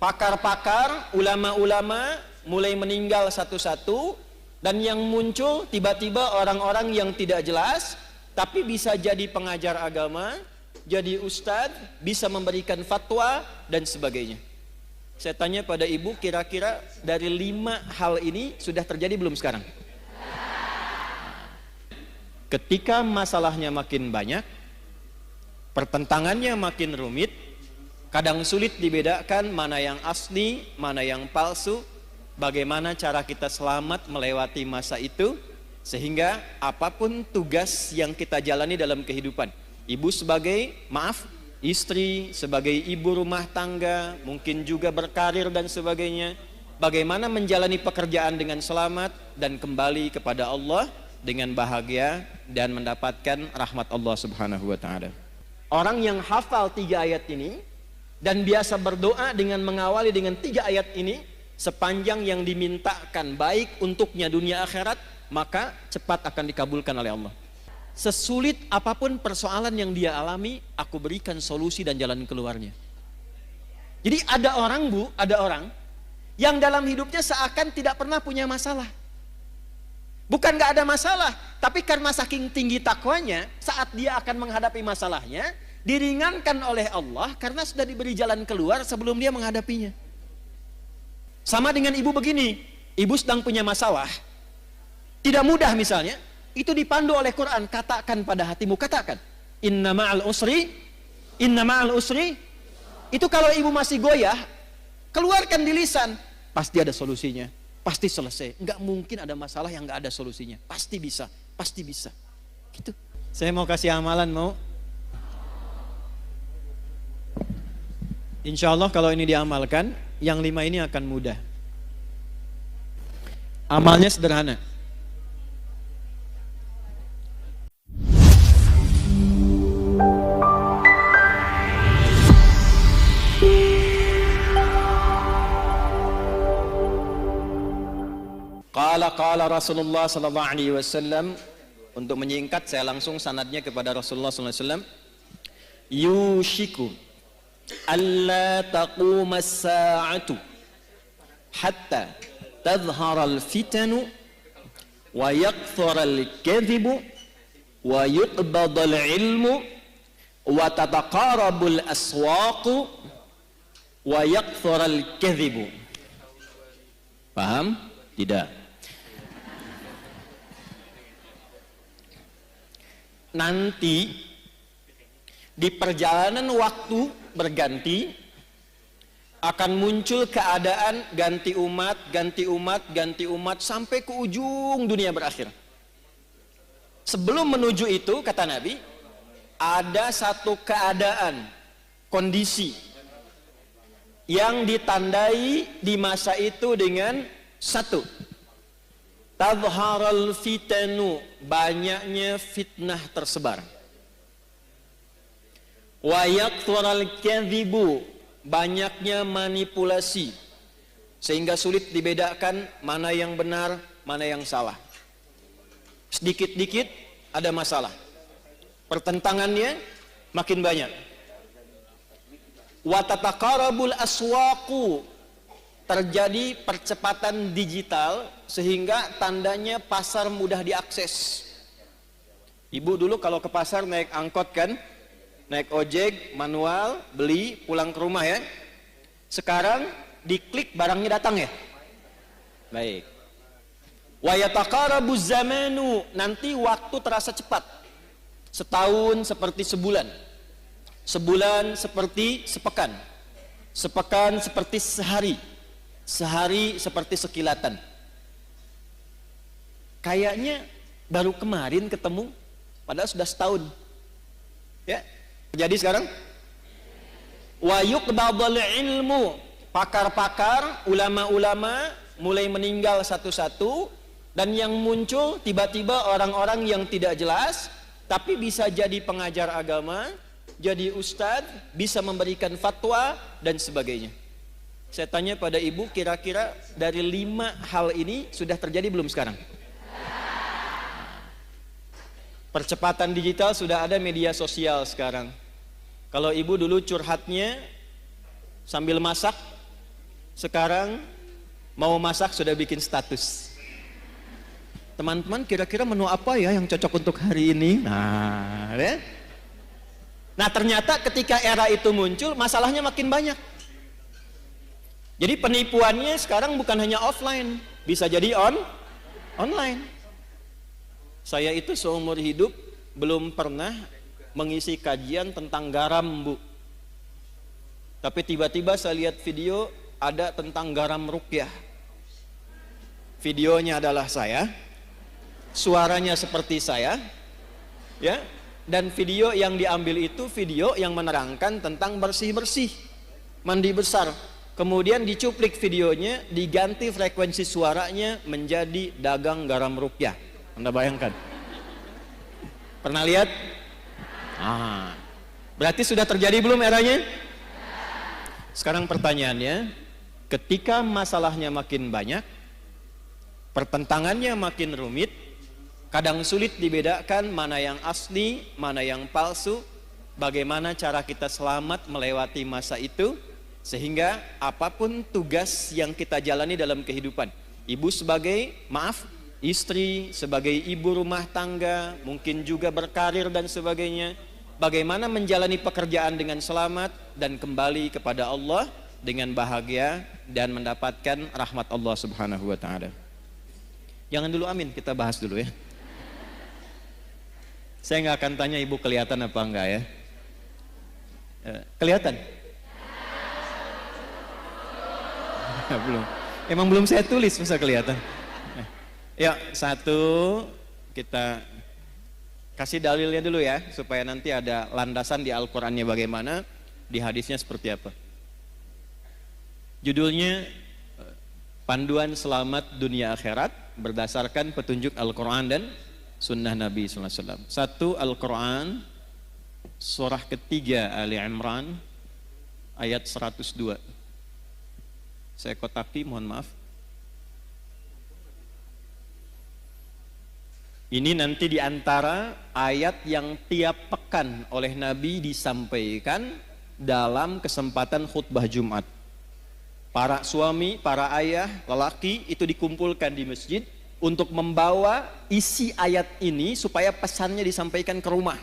pakar-pakar, ulama-ulama mulai meninggal satu-satu, dan yang muncul tiba-tiba orang-orang yang tidak jelas, tapi bisa jadi pengajar agama, jadi ustadz, bisa memberikan fatwa, dan sebagainya. Saya tanya pada ibu, kira-kira dari 5 hal ini sudah terjadi belum sekarang? Ketika masalahnya makin banyak, pertentangannya makin rumit, kadang sulit dibedakan mana yang asli, mana yang palsu, bagaimana cara kita selamat melewati masa itu, sehingga apapun tugas yang kita jalani dalam kehidupan, ibu sebagai, istri, sebagai ibu rumah tangga, mungkin juga berkarir dan sebagainya, bagaimana menjalani pekerjaan dengan selamat dan kembali kepada Allah dengan bahagia dan mendapatkan rahmat Allah Subhanahu wa ta'ala. Orang yang hafal 3 ayat ini dan biasa berdoa dengan mengawali dengan 3 ayat ini, sepanjang yang dimintakan baik untuknya dunia akhirat, maka cepat akan dikabulkan oleh Allah. Sesulit apapun persoalan yang dia alami, aku berikan solusi dan jalan keluarnya. Jadi ada orang yang dalam hidupnya seakan tidak pernah punya masalah. Bukan gak ada masalah, tapi karena saking tinggi takwanya, saat dia akan menghadapi masalahnya, diringankan oleh Allah karena sudah diberi jalan keluar sebelum dia menghadapinya. Sama dengan ibu begini, ibu sedang punya masalah, tidak mudah misalnya, itu dipandu oleh Quran, katakan pada hatimu, katakan, inna ma'al usri, itu kalau ibu masih goyah, keluarkan di lisan, pasti ada solusinya, pasti selesai. Enggak mungkin ada masalah yang enggak ada solusinya, pasti bisa, gitu. Saya mau kasih amalan, mau? Insya Allah kalau ini diamalkan, yang 5 ini akan mudah. Amalnya sederhana. Qala Rasulullah sallallahu alaihi wasallam. Untuk menyingkat, saya langsung sanadnya kepada Rasulullah sallallahu alaihi wasallam. Yushiku alla taquma as-sa'atu hatta tadhhara al-fitanu wa yakthura al-kadhibu wa yuqbada al-ilmu wa tataqarabu al-aswaqu wa yakthura al-kadhibu. Paham? Tidak. Nanti di perjalanan waktu berganti akan muncul keadaan ganti umat sampai ke ujung dunia berakhir. Sebelum menuju itu, kata Nabi, ada satu keadaan, kondisi yang ditandai di masa itu dengan 1, tadharal fitanu, banyaknya fitnah tersebar. Wa yakthural kadhibu, banyaknya manipulasi, sehingga sulit dibedakan mana yang benar, mana yang salah. Sedikit-dikit ada masalah, pertentangannya makin banyak. Wa tataqarabul aswaqu, terjadi percepatan digital sehingga tandanya pasar mudah diakses. Ibu dulu kalau ke pasar naik angkot kan, naik ojek manual, beli pulang ke rumah ya. Sekarang diklik barangnya datang ya. Baik. Wa yataqarabu zamanu, nanti waktu terasa cepat. Setahun seperti sebulan, sebulan seperti sepekan, sepekan seperti sehari, sehari seperti sekilatan. Kayaknya baru kemarin ketemu, padahal sudah setahun. Ya, jadi sekarang wa yuqbadul ilmu, pakar-pakar, ulama-ulama mulai meninggal satu-satu, dan yang muncul tiba-tiba orang-orang yang tidak jelas, tapi bisa jadi pengajar agama, jadi ustadz, bisa memberikan fatwa dan sebagainya. Saya tanya pada ibu, kira-kira dari 5 hal ini sudah terjadi belum sekarang? Percepatan digital, sudah ada media sosial sekarang. Kalau ibu dulu curhatnya sambil masak, Sekarang mau masak sudah bikin status. Teman-teman kira-kira menu apa ya yang cocok untuk hari ini? Nah, ya. Nah ternyata ketika era itu muncul, masalahnya makin banyak. Jadi penipuannya sekarang bukan hanya offline, bisa jadi online. Saya itu seumur hidup belum pernah mengisi kajian tentang garam, Bu. Tapi tiba-tiba saya lihat video ada tentang garam ruqyah. Videonya adalah saya, suaranya seperti saya, ya. Dan video yang diambil itu video yang menerangkan tentang bersih-bersih, mandi besar. Kemudian dicuplik videonya, diganti frekuensi suaranya menjadi dagang garam ruqyah. Anda bayangkan? Pernah lihat? Berarti sudah terjadi belum eranya? Sekarang pertanyaannya, ketika masalahnya makin banyak, pertentangannya makin rumit, kadang sulit dibedakan mana yang asli, mana yang palsu, bagaimana cara kita selamat melewati masa itu, sehingga apapun tugas yang kita jalani dalam kehidupan, ibu sebagai, istri sebagai ibu rumah tangga, mungkin juga berkarir dan sebagainya, bagaimana menjalani pekerjaan dengan selamat dan kembali kepada Allah dengan bahagia dan mendapatkan rahmat Allah Subhanahu wa taala. Jangan dulu amin, kita bahas dulu ya. Saya nggak akan tanya ibu kelihatan apa enggak ya. Kelihatan? Belum. Emang belum saya tulis, masa kelihatan? Ya, satu, kita kasih dalilnya dulu ya, supaya nanti ada landasan di Al-Qur'annya bagaimana, di hadisnya seperti apa. Judulnya Panduan Selamat Dunia Akhirat berdasarkan petunjuk Al-Qur'an dan Sunnah Nabi SAW. Satu, Al-Qur'an surah ketiga Ali Imran ayat 102. Saya kotaki, mohon maaf. Ini nanti diantara ayat yang tiap pekan oleh Nabi disampaikan dalam kesempatan khutbah Jumat. Para suami, para ayah, lelaki itu dikumpulkan di masjid untuk membawa isi ayat ini supaya pesannya disampaikan ke rumah.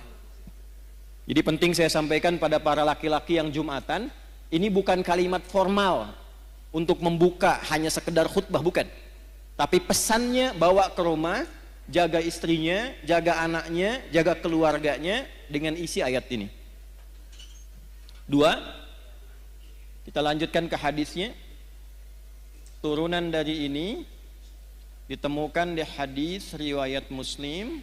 Jadi penting saya sampaikan pada para laki-laki yang Jumatan, ini bukan kalimat formal untuk membuka hanya sekedar khutbah, bukan. Tapi pesannya bawa ke rumah, jaga istrinya, jaga anaknya, jaga keluarganya dengan isi ayat ini. Dua, kita lanjutkan ke hadisnya. Turunan dari ini ditemukan di hadis riwayat Muslim.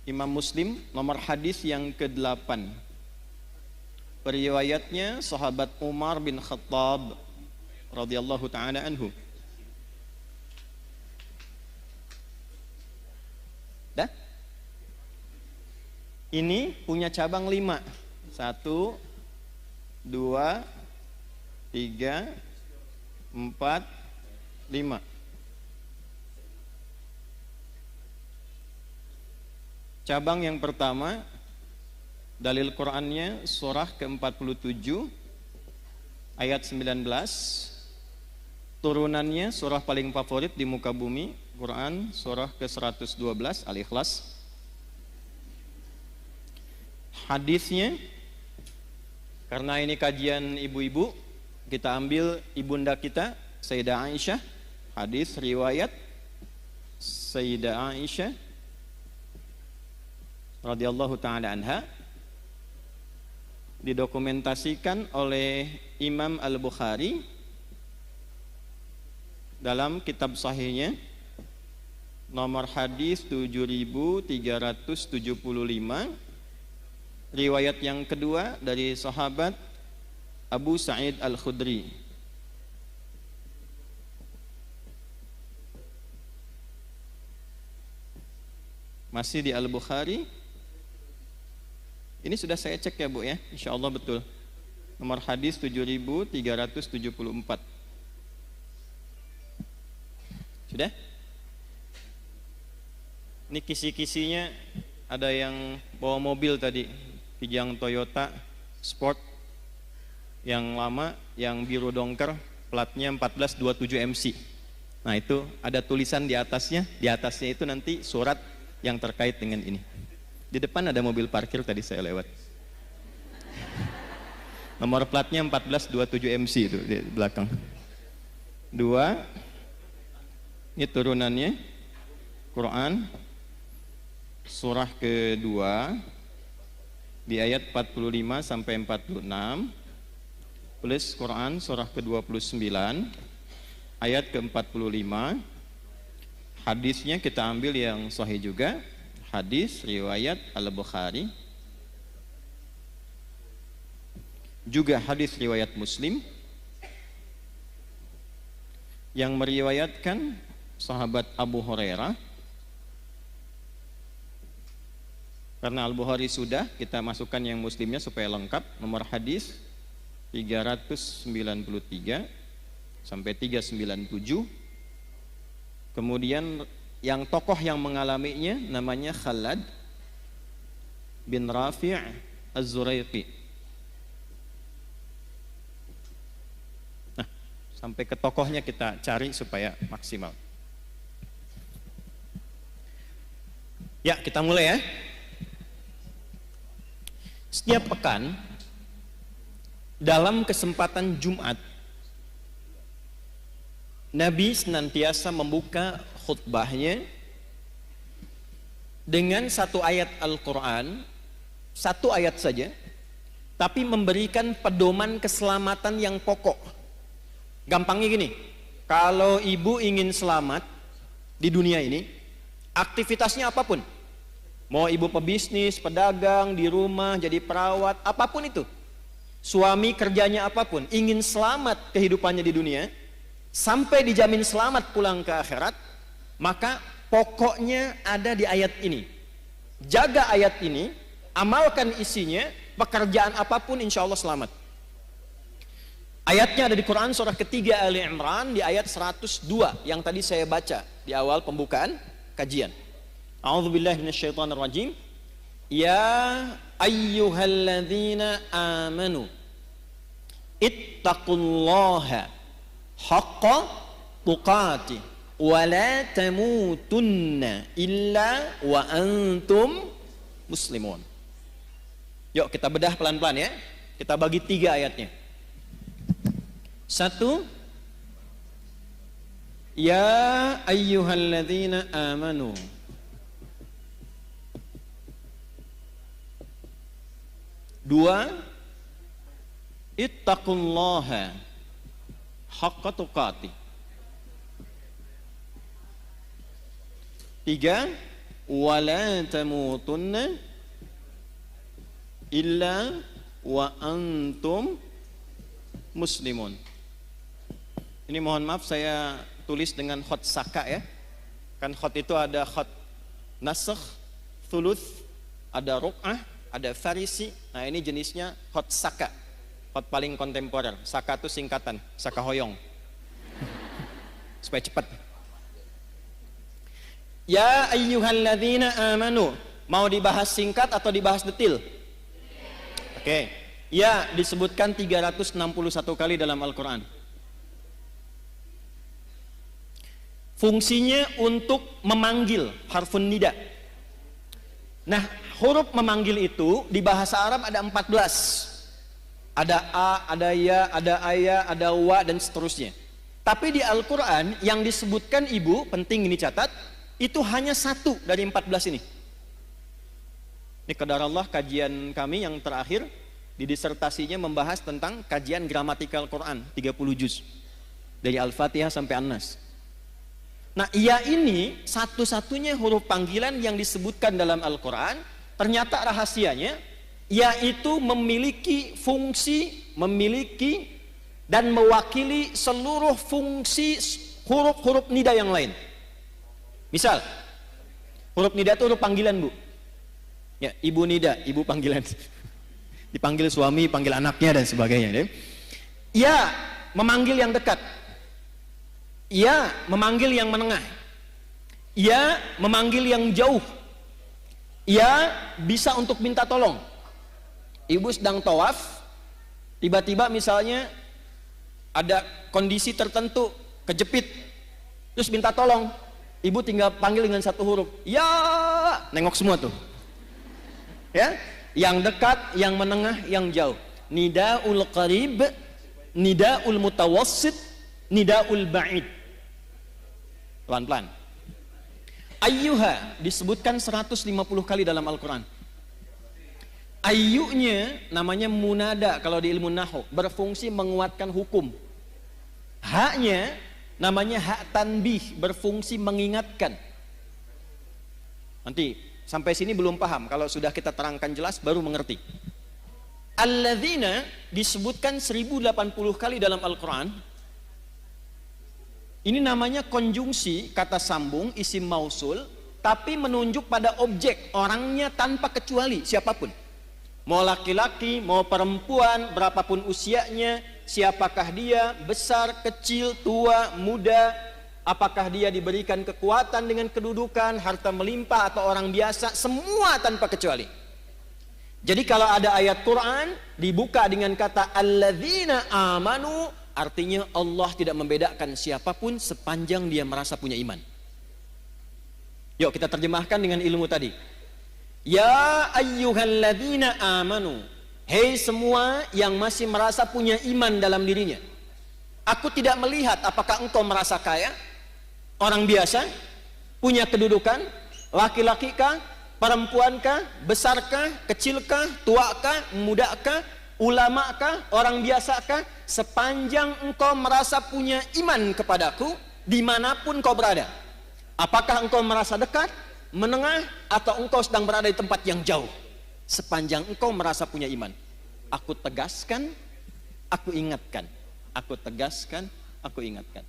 Imam Muslim nomor hadis yang ke-8. Periwayatnya sahabat Umar bin Khattab radhiyallahu taala anhu. Dah? Ini punya cabang 5. 1, 2, 3, 4, 5. Cabang yang pertama, dalil Qur'annya surah ke-47 ayat 19. Turunannya surah paling favorit di muka bumi, Quran surah ke-112 Al-Ikhlas. Hadisnya, karena ini kajian ibu-ibu, kita ambil ibunda kita Sayyidah Aisyah. Hadis riwayat Sayyidah Aisyah radhiyallahu taala anha, didokumentasikan oleh Imam Al-Bukhari dalam kitab sahihnya nomor hadis 7375. Riwayat yang kedua dari sahabat Abu Sa'id Al-Khudri. Masih di Al-Bukhari. Ini sudah saya cek ya Bu ya, insya Allah betul. Nomor hadis 7374. Sudah? Ini kisi-kisinya ada yang bawa mobil tadi, Kijang Toyota Sport. Yang lama, yang biru dongker, platnya 1427 MC. Nah itu ada tulisan di atasnya itu nanti surat yang terkait dengan ini. Di depan ada mobil parkir tadi saya lewat. Nomor platnya 1427 MC itu di belakang. 2, ini turunannya Quran surah kedua di ayat 45 sampai 46 plus Quran surah ke-29 ayat ke-45. Hadisnya kita ambil yang sahih juga, hadis riwayat Al-Bukhari, juga hadis riwayat Muslim yang meriwayatkan sahabat Abu Hurairah. Karena Al-Bukhari sudah, kita masukkan yang Muslimnya supaya lengkap. Nomor hadis 393 sampai 397. Kemudian yang tokoh yang mengalaminya namanya Khalad bin Rafi' Az-Zuraiqi. Nah, sampai ke tokohnya kita cari supaya maksimal. Ya, kita mulai ya. Setiap pekan dalam kesempatan Jumat, Nabi senantiasa membuka khutbahnya dengan satu ayat Al-Quran, satu ayat saja, tapi memberikan pedoman keselamatan yang pokok. Gampangnya gini, kalau ibu ingin selamat di dunia ini, aktivitasnya apapun, mau ibu pebisnis, pedagang, di rumah, jadi perawat, apapun itu, suami kerjanya apapun, ingin selamat kehidupannya di dunia, sampai dijamin selamat pulang ke akhirat, maka pokoknya ada di ayat ini. Jaga ayat ini, amalkan isinya, pekerjaan apapun insya Allah selamat. Ayatnya ada di Quran surah ketiga Ali Imran di ayat 102 yang tadi saya baca di awal pembukaan kajian. A'udzubillahi minasyaitonirrajim. Ya ayyuhalladzina amanu ittaqullaha haqqa tuqatih wa la tamutunna illa wa antum muslimun. Yuk kita bedah pelan-pelan ya. Kita bagi 3 ayatnya. 1, ya ayyuhalladzina amanu. 2, ittaqullaha haqqa tuqatih. 3, wala tamutunna illa wa antum muslimun. Ini mohon maaf saya tulis dengan khot saka ya. Kan khot itu ada khot nasakh, thuluth, ada ruk'ah, ada farisi. Nah ini jenisnya khot saka, khot paling kontemporer. Saka itu singkatan, saka hoyong supaya cepat. Ya ayyuhalladzina amanu. Mau dibahas singkat atau dibahas detil? Oke. Ya, disebutkan 361 kali dalam Al-Quran. Fungsinya untuk memanggil, harfun nida. Nah, huruf memanggil itu di bahasa Arab ada 14. Ada a, ada ya, ada aya, ada wa, dan seterusnya. Tapi di Al-Quran yang disebutkan ibu, penting ini catat, itu hanya 1 dari 14 ini. Ini qadarallah kajian kami yang terakhir di disertasinya membahas tentang kajian gramatikal Quran 30 juz dari Al-Fatihah sampai An-Nas. Nah, ia ini satu-satunya huruf panggilan yang disebutkan dalam Al-Quran. Ternyata rahasianya yaitu memiliki fungsi, memiliki dan mewakili seluruh fungsi huruf-huruf nida yang lain. Misal, huruf nida itu huruf panggilan, Bu. Ya, ibu nida, ibu panggilan. Dipanggil suami, panggil anaknya dan sebagainya. Ya, memanggil yang dekat. Ya, memanggil yang menengah. Ya, memanggil yang jauh. Ya, bisa untuk minta tolong. Ibu sedang tawaf, Tiba-tiba misalnya ada kondisi tertentu, kejepit, terus minta tolong, ibu tinggal panggil dengan satu huruf, ya, nengok semua tuh, ya, yang dekat, yang menengah, yang jauh. Nidaul qarib, nidaul mutawassit, nidaul ba'id. Pelan-pelan. Ayyuha disebutkan 150 kali dalam Al-Quran. Ayyunya namanya munada kalau di ilmu nahwu, berfungsi menguatkan hukum. Haknya namanya hak tanbih, berfungsi mengingatkan. Nanti sampai sini belum paham, kalau sudah kita terangkan jelas baru mengerti. Alladzina disebutkan 1080 kali dalam Al-Quran. Ini namanya konjungsi, kata sambung, isim mausul, tapi menunjuk pada objek, orangnya tanpa kecuali, siapapun. Mau laki-laki, mau perempuan, berapapun usianya, siapakah dia, besar, kecil, tua, muda, apakah dia diberikan kekuatan dengan kedudukan, harta melimpah atau orang biasa, semua tanpa kecuali. Jadi kalau ada ayat Quran dibuka dengan kata alladzina amanu, artinya Allah tidak membedakan siapapun sepanjang dia merasa punya iman. Yuk kita terjemahkan dengan ilmu tadi. Ya ayyuhalladzina amanu, hei semua yang masih merasa punya iman dalam dirinya. Aku tidak melihat apakah engkau merasa kaya, orang biasa, punya kedudukan, laki-laki kah, perempuan kah, besar kah, kecil kah, tua kah, muda kah, ulama kah, orang biasa kah, sepanjang engkau merasa punya iman kepadaku, dimanapun kau berada. Apakah engkau merasa dekat, menengah, atau engkau sedang berada di tempat yang jauh, sepanjang engkau merasa punya iman, aku tegaskan, aku ingatkan, aku tegaskan, aku ingatkan.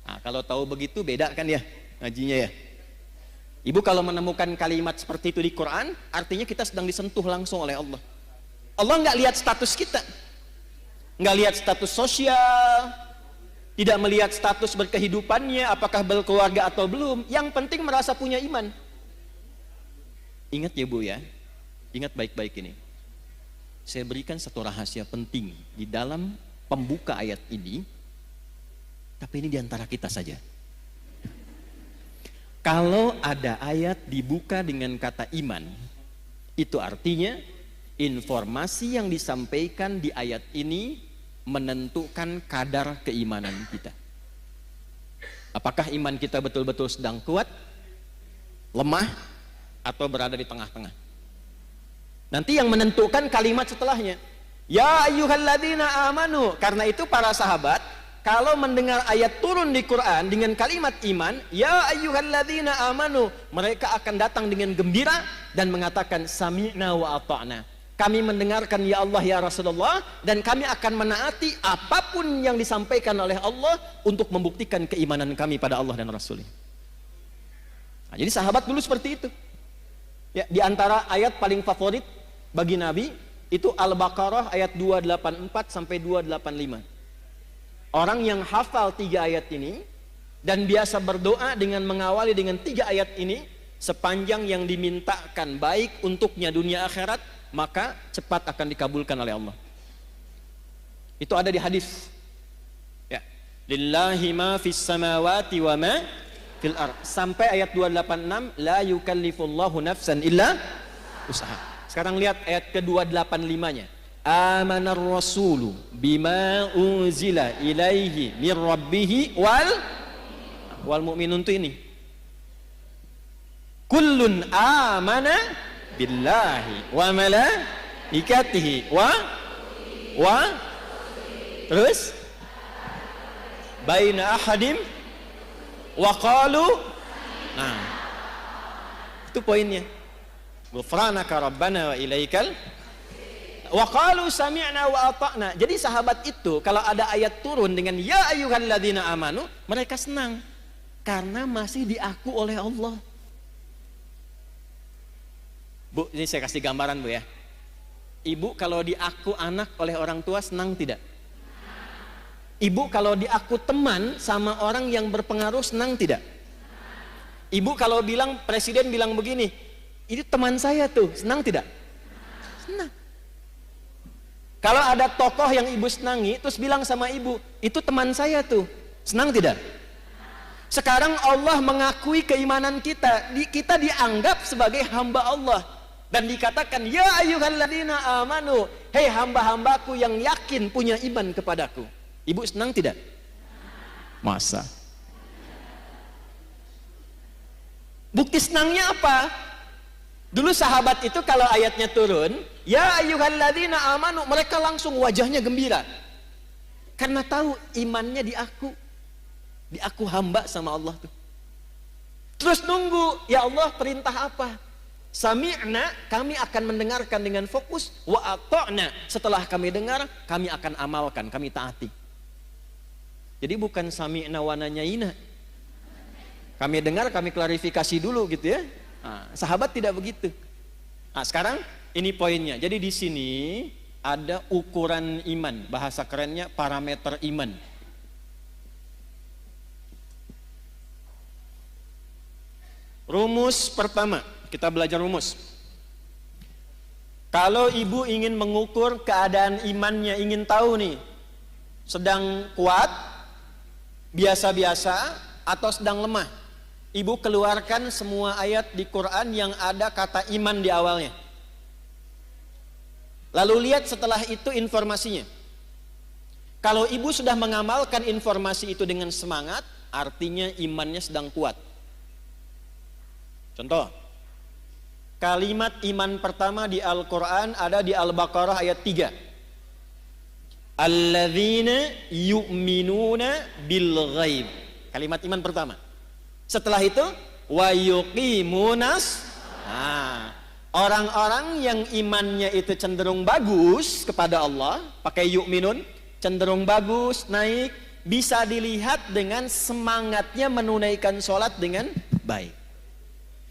Nah, kalau tahu begitu beda kan ya ngajinya ya. Ibu kalau menemukan kalimat seperti itu di Quran, artinya kita sedang disentuh langsung oleh Allah. Allah nggak lihat status kita, nggak lihat status sosial, tidak melihat status berkehidupannya, apakah berkeluarga atau belum. Yang penting merasa punya iman. Ingat ya Bu ya, ingat baik-baik ini. Saya berikan satu rahasia penting di dalam pembuka ayat ini, tapi ini diantara kita saja. Kalau ada ayat dibuka dengan kata iman, itu artinya informasi yang disampaikan di ayat ini menentukan kadar keimanan kita. Apakah iman kita betul-betul sedang kuat, lemah, atau berada di tengah-tengah? Nanti yang menentukan kalimat setelahnya. Ya ayyuhalladzina amanu. Karena itu para sahabat kalau mendengar ayat turun di Quran dengan kalimat iman, ya ayyuhalladzina amanu, mereka akan datang dengan gembira dan mengatakan sami'na wa ata'na. Kami mendengarkan ya Allah ya Rasulullah, dan kami akan menaati apapun yang disampaikan oleh Allah untuk membuktikan keimanan kami pada Allah dan Rasulnya. Nah, jadi sahabat dulu seperti itu. Ya, di antara ayat paling favorit bagi Nabi itu Al-Baqarah ayat 284 sampai 285. Orang yang hafal 3 ayat ini dan biasa berdoa dengan mengawali dengan 3 ayat ini, sepanjang yang dimintakan baik untuknya dunia akhirat, maka cepat akan dikabulkan oleh Allah. Itu ada di hadis. Ya, lillahi ma fis samawati wa ma fil ard, sampai ayat 286, la yukallifullahu nafsan illa usaha. Sekarang lihat ayat ke-285-nya. Amanar rasulu bima unzila ilaihi mir rabbihi wal mu'minun, itu ini. Kullun amana billahi wa malaikatihi wa terus baina ahadim wa qalu. Nah, itu poinnya. Ghufranaka rabbana wa ilaikal wa qalu sami'na wa ata'na. Jadi sahabat itu kalau ada ayat turun dengan ya ayyuhalladzina amanu, mereka senang karena masih diaku oleh Allah. Bu, ini saya kasih gambaran Bu ya. Ibu kalau diaku anak oleh orang tua senang tidak? Ibu kalau diaku teman sama orang yang berpengaruh senang tidak? Ibu kalau bilang, presiden bilang begini, ini teman saya tuh, senang tidak? Senang. Kalau ada tokoh yang ibu senangi, terus bilang sama ibu, itu teman saya tuh, senang tidak? Sekarang Allah mengakui keimanan kita, kita dianggap sebagai hamba Allah. Dan dikatakan, ya ayyuhalladzina amanu, hei hamba-hambaku yang yakin punya iman kepadaku. Ibu senang tidak? Masa? Bukti senangnya apa? Dulu sahabat itu kalau ayatnya turun, ya ayyuhalladzina amanu, mereka langsung wajahnya gembira. Karena tahu imannya di aku hamba sama Allah tuh. Terus nunggu, ya Allah perintah apa? Sami'na, kami akan mendengarkan dengan fokus. Wa ata'na, setelah kami dengar, kami akan amalkan, kami taati. Jadi bukan sami'na wa nanyaina. Kami dengar, kami klarifikasi dulu gitu ya. Nah, sahabat tidak begitu. Nah, sekarang ini poinnya. Jadi di sini ada ukuran iman, bahasa kerennya parameter iman. Rumus pertama, kita belajar rumus. Kalau ibu ingin mengukur keadaan imannya, ingin tahu nih, sedang kuat, biasa-biasa, atau sedang lemah, ibu keluarkan semua ayat di Quran yang ada kata iman di awalnya. Lalu lihat setelah itu informasinya. Kalau ibu sudah mengamalkan informasi itu dengan semangat, artinya imannya sedang kuat. Contoh, kalimat iman pertama di Al-Quran ada di Al-Baqarah ayat 3. Alladzina yu'minuna bil ghaib. Kalimat iman pertama. Setelah itu, wa yuqimunas. Nah, orang-orang yang imannya itu cenderung bagus kepada Allah, pakai yu'minun, cenderung bagus, naik, bisa dilihat dengan semangatnya menunaikan sholat dengan baik.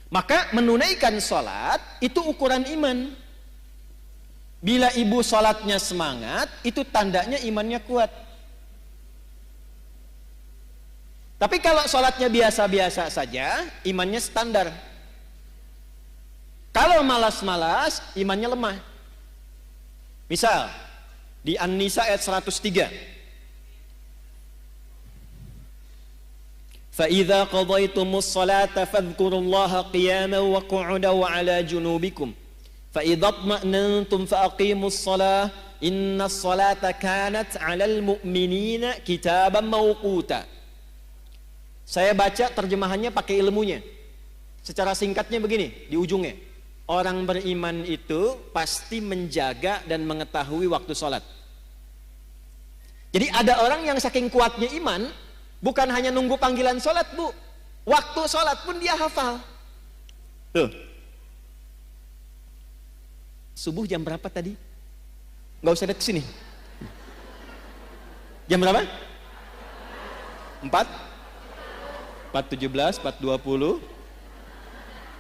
Maka menunaikan sholat itu ukuran iman. Bila ibu sholatnya semangat, itu tandanya imannya kuat. Tapi kalau sholatnya biasa-biasa saja, imannya standar. Kalau malas-malas, imannya lemah. Misal di An-Nisa ayat 103. فَإِذَا قَضَيْتُمُ الصَّلَاةَ فَاذْكُرُوا اللَّهَ قِيَامًا وَقُعُودًا وَعَلَى جُنُوبِكُمْ فَإِذَا اطْمَأْنَنْتُمْ فَأَقِيمُوا الصَّلَاةَ إِنَّ الصَّلَاةَ كَانَتْ عَلَى الْمُؤْمِنِينَ كِتَابًا مَوْقُوتًا. Saya baca terjemahannya pakai ilmunya. Secara singkatnya begini, di ujungnya. Orang beriman itu pasti menjaga dan mengetahui waktu sholat. Jadi ada orang yang saking kuatnya iman, bukan hanya nunggu panggilan sholat, bu, waktu sholat pun dia hafal. Tuh, subuh jam berapa tadi? Nggak usah lihat kesini. Jam berapa? 4:17, 4:20,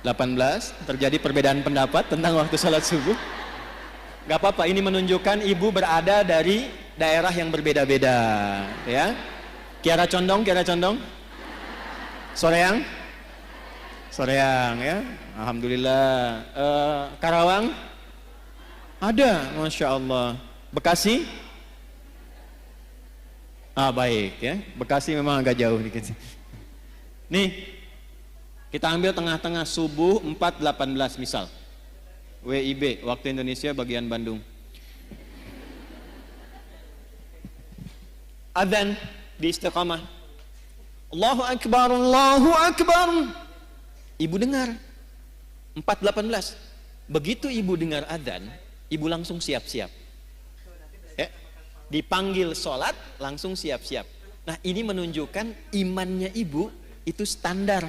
18. Terjadi perbedaan pendapat tentang waktu sholat subuh. Gak apa-apa, ini menunjukkan ibu berada dari daerah yang berbeda-beda, ya. Kiara Condong, Soreang, ya. Alhamdulillah. Karawang, ada, masya Allah. Bekasi, baik ya. Bekasi memang agak jauh dikit. Nih, kita ambil tengah-tengah subuh 4:18 misal. WIB, waktu Indonesia bagian Bandung. Adzan di Istiqamah. Allahu Akbar, Allahu Akbar. Ibu dengar 4:18. Begitu ibu dengar adzan, ibu langsung siap-siap. Dipanggil sholat, langsung siap-siap. Nah, ini menunjukkan imannya ibu itu standar.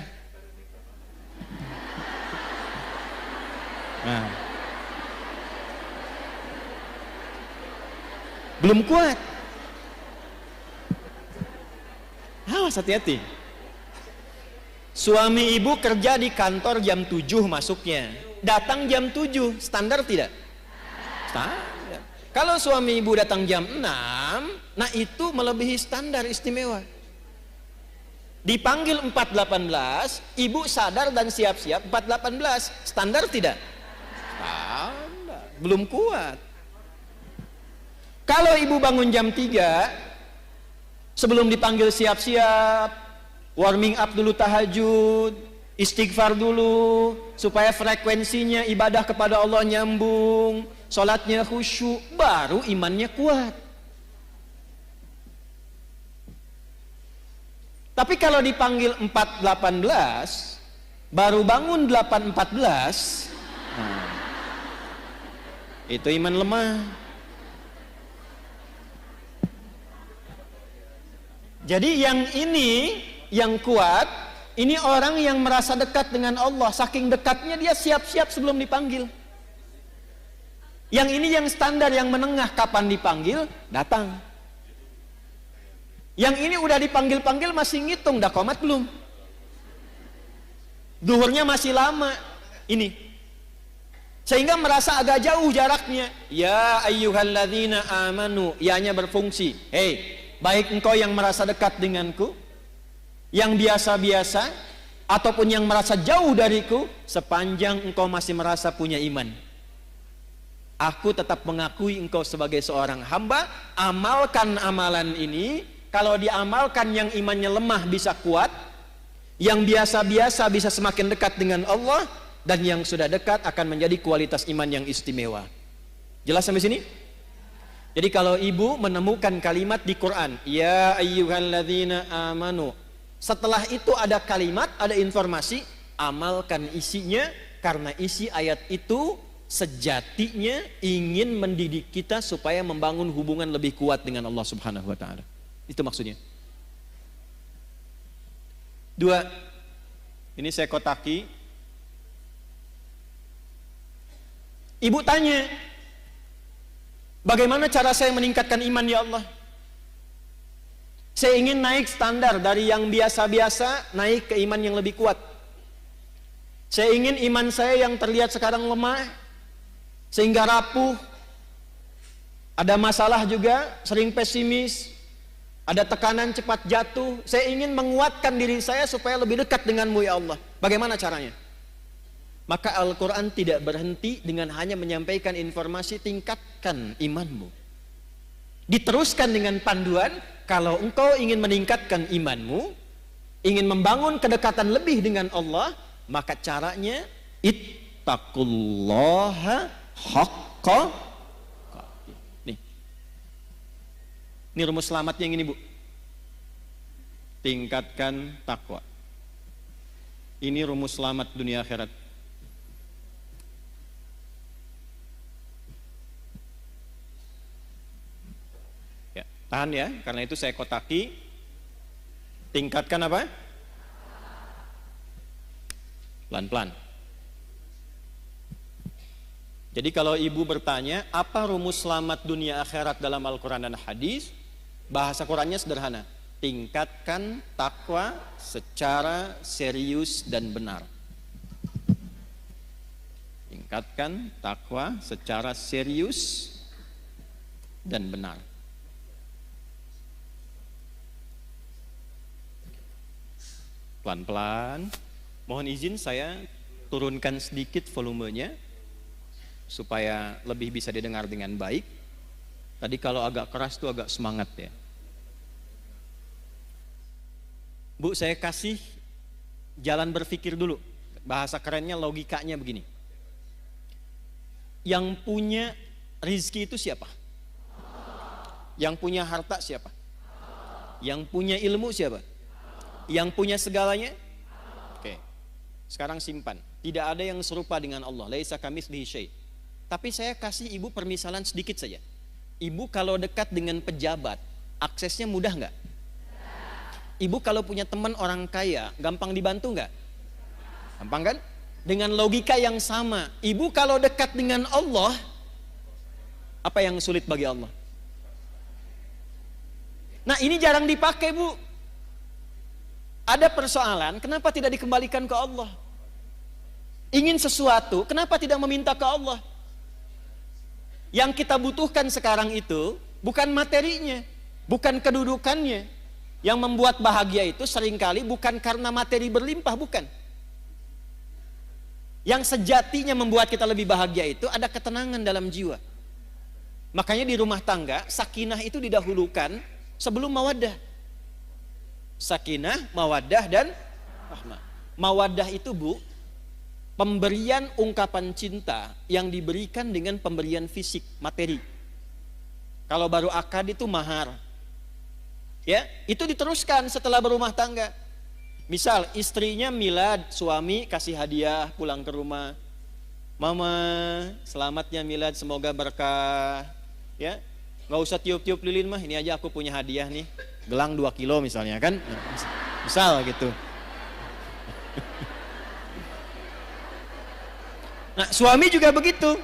Nah, belum kuat. Awas, hati-hati. Suami ibu kerja di kantor jam 7 masuknya, datang jam 7, standar tidak? Standar. Kalau suami ibu datang jam 6, nah itu melebihi standar istimewa. Dipanggil 4:18, ibu sadar dan siap-siap 4:18, standar tidak? Standar. Belum kuat. Kalau ibu bangun jam 3, sebelum dipanggil siap-siap, warming up dulu tahajud, istighfar dulu, supaya frekuensinya ibadah kepada Allah nyambung, sholatnya khusyuk, baru imannya kuat. Tapi kalau dipanggil 4.18, baru bangun 8.14, nah, itu iman lemah. Jadi yang ini, yang kuat, ini orang yang merasa dekat dengan Allah. Saking dekatnya dia siap-siap sebelum dipanggil. Yang ini yang standar, yang menengah, kapan dipanggil, datang. Yang ini udah dipanggil-panggil masih ngitung, dah qomat belum? Duhurnya masih lama. Ini. Sehingga merasa agak jauh jaraknya. Ya ayyuhalladzina amanu, ya-nya berfungsi. Hei, baik engkau yang merasa dekat denganku, yang biasa-biasa, ataupun yang merasa jauh dariku, sepanjang engkau masih merasa punya iman, aku tetap mengakui engkau sebagai seorang hamba. Amalkan amalan ini. Kalau diamalkan, yang imannya lemah bisa kuat, yang biasa-biasa bisa semakin dekat dengan Allah, dan yang sudah dekat akan menjadi kualitas iman yang istimewa. Jelas sampai sini? Jadi kalau ibu menemukan kalimat di Quran, ya ayyuhalladzina amanu, setelah itu ada kalimat, ada informasi, amalkan isinya, karena isi ayat itu sejatinya ingin mendidik kita supaya membangun hubungan lebih kuat dengan Allah Subhanahu wa taala. Itu maksudnya. 2, ini saya kotaki. Ibu tanya, bagaimana cara saya meningkatkan iman ya Allah? Saya ingin naik standar dari yang biasa-biasa, naik ke iman yang lebih kuat. Saya ingin iman saya yang terlihat sekarang lemah, sehingga rapuh, ada masalah juga, sering pesimis, ada tekanan cepat jatuh. Saya ingin menguatkan diri saya supaya lebih dekat denganmu ya Allah. Bagaimana caranya? Maka Al-Quran tidak berhenti dengan hanya menyampaikan informasi, tingkatkan imanmu. Diteruskan dengan panduan, kalau engkau ingin meningkatkan imanmu, ingin membangun kedekatan lebih dengan Allah, maka caranya ittaqullaha haqqa. Ini rumus selamatnya yang ini, Bu. Tingkatkan takwa. Ini rumus selamat dunia akhirat. Ya, tahan ya, karena itu saya kotaki. Tingkatkan apa? Pelan-pelan. Jadi kalau ibu bertanya, apa rumus selamat dunia akhirat dalam Al-Quran dan hadis? Bahasa Qurannya sederhana. Tingkatkan takwa secara serius dan benar. Tingkatkan takwa secara serius dan benar. Pelan-pelan. Mohon izin saya turunkan sedikit volumenya supaya lebih bisa didengar dengan baik. Tadi kalau agak keras tuh agak semangat ya. Bu, saya kasih jalan berpikir dulu. Bahasa kerennya, logikanya begini. Yang punya rizki itu siapa? Yang punya harta siapa? Yang punya ilmu siapa? Yang punya segalanya? Oke. Sekarang simpan. Tidak ada yang serupa dengan Allah. Laisa kamitslihi syai'. Tapi saya kasih ibu permisalan sedikit saja. Ibu kalau dekat dengan pejabat, aksesnya mudah nggak? Ibu kalau punya teman orang kaya, gampang dibantu nggak? Gampang kan? Dengan logika yang sama, ibu kalau dekat dengan Allah, apa yang sulit bagi Allah? Nah, ini jarang dipakai, Bu. Ada persoalan, kenapa tidak dikembalikan ke Allah? Ingin sesuatu, kenapa tidak meminta ke Allah? Yang kita butuhkan sekarang itu bukan materinya, bukan kedudukannya. Yang membuat bahagia itu seringkali bukan karena materi berlimpah, bukan. Yang sejatinya membuat kita lebih bahagia itu ada ketenangan dalam jiwa. Makanya di rumah tangga sakinah itu didahulukan sebelum mawaddah. Sakinah, mawaddah dan rahmah. Mawaddah itu Bu, pemberian ungkapan cinta yang diberikan dengan pemberian fisik, materi. Kalau baru akad itu mahar. Ya, itu diteruskan setelah berumah tangga. Misal istrinya milad, suami kasih hadiah pulang ke rumah. Mama, selamatnya milad, semoga berkah. Ya, nggak usah tiup-tiup lilin mah, ini aja aku punya hadiah nih, gelang 2 kilo misalnya kan. Nah, misal gitu. Nah, suami juga begitu.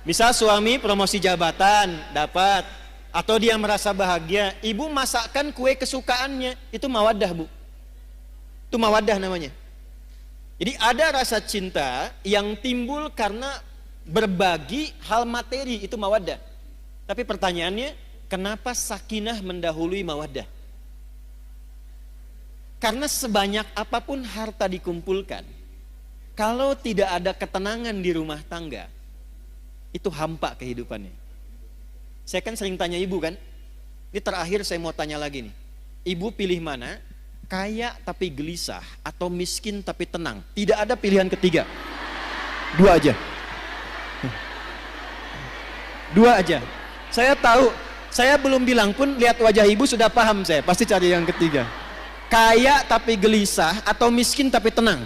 Misal suami promosi jabatan dapat, atau dia merasa bahagia, ibu masakkan kue kesukaannya, itu mawaddah Bu. Itu mawaddah namanya. Jadi ada rasa cinta yang timbul karena berbagi hal materi, itu mawaddah. Tapi pertanyaannya, kenapa sakinah mendahului mawaddah? Karena sebanyak apapun harta dikumpulkan, kalau tidak ada ketenangan di rumah tangga, itu hampa kehidupannya. Saya kan sering tanya ibu kan, ini terakhir saya mau tanya lagi nih. Ibu pilih mana? Kaya tapi gelisah atau miskin tapi tenang? Tidak ada pilihan ketiga. Dua aja. Dua aja. Saya tahu, saya belum bilang pun lihat wajah ibu sudah paham saya, pasti cari yang ketiga. Kaya tapi gelisah atau miskin tapi tenang?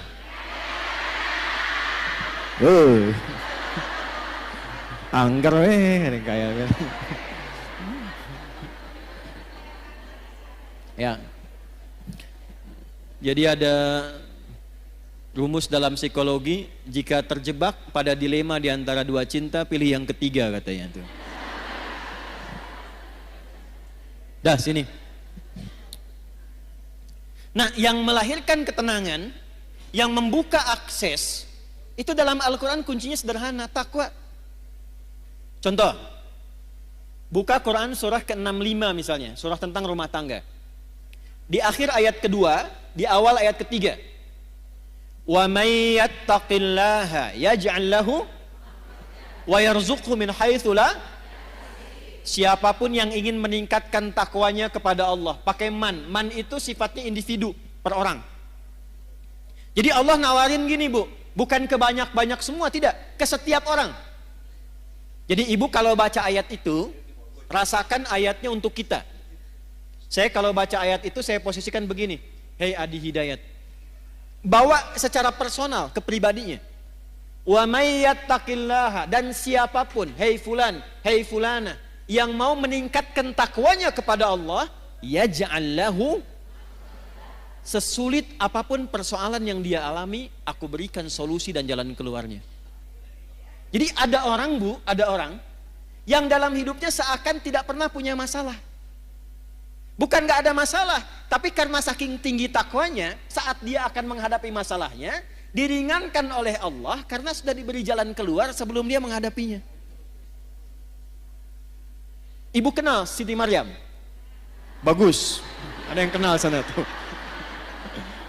Angger weh kayak ya. Jadi ada rumus dalam psikologi, jika terjebak pada dilema di antara dua cinta, pilih yang ketiga katanya tuh. Dah sini. Nah, yang melahirkan ketenangan, yang membuka akses, itu dalam Al-Quran kuncinya sederhana, takwa. Contoh, buka Quran surah ke-65 misalnya, surah tentang rumah tangga. Di akhir ayat kedua, di awal ayat ketiga, wa may yattaqillaha yaj'al lahu wa yarzuqhu min haitsu la. Siapapun yang ingin meningkatkan takwanya kepada Allah, pakai man. Man itu sifatnya individu, per orang. Jadi Allah nawarin gini Bu, bukan ke banyak-banyak semua, tidak, ke setiap orang. Jadi ibu kalau baca ayat itu, rasakan ayatnya untuk kita. Saya kalau baca ayat itu, saya posisikan begini, hei Adi Hidayat, bawa secara personal ke pribadinya. Wa may yattaqillaha, dan siapapun, hei fulan, hei fulana, yang mau meningkatkan takwanya kepada Allah, yaj'al lahu, sesulit apapun persoalan yang dia alami, aku berikan solusi dan jalan keluarnya. Jadi ada orang Bu, ada orang yang dalam hidupnya seakan tidak pernah punya masalah. Bukan gak ada masalah, tapi karena saking tinggi takwanya, saat dia akan menghadapi masalahnya, diringankan oleh Allah karena sudah diberi jalan keluar sebelum dia menghadapinya. Ibu kenal Siti Maryam? Bagus, ada yang kenal sana tuh.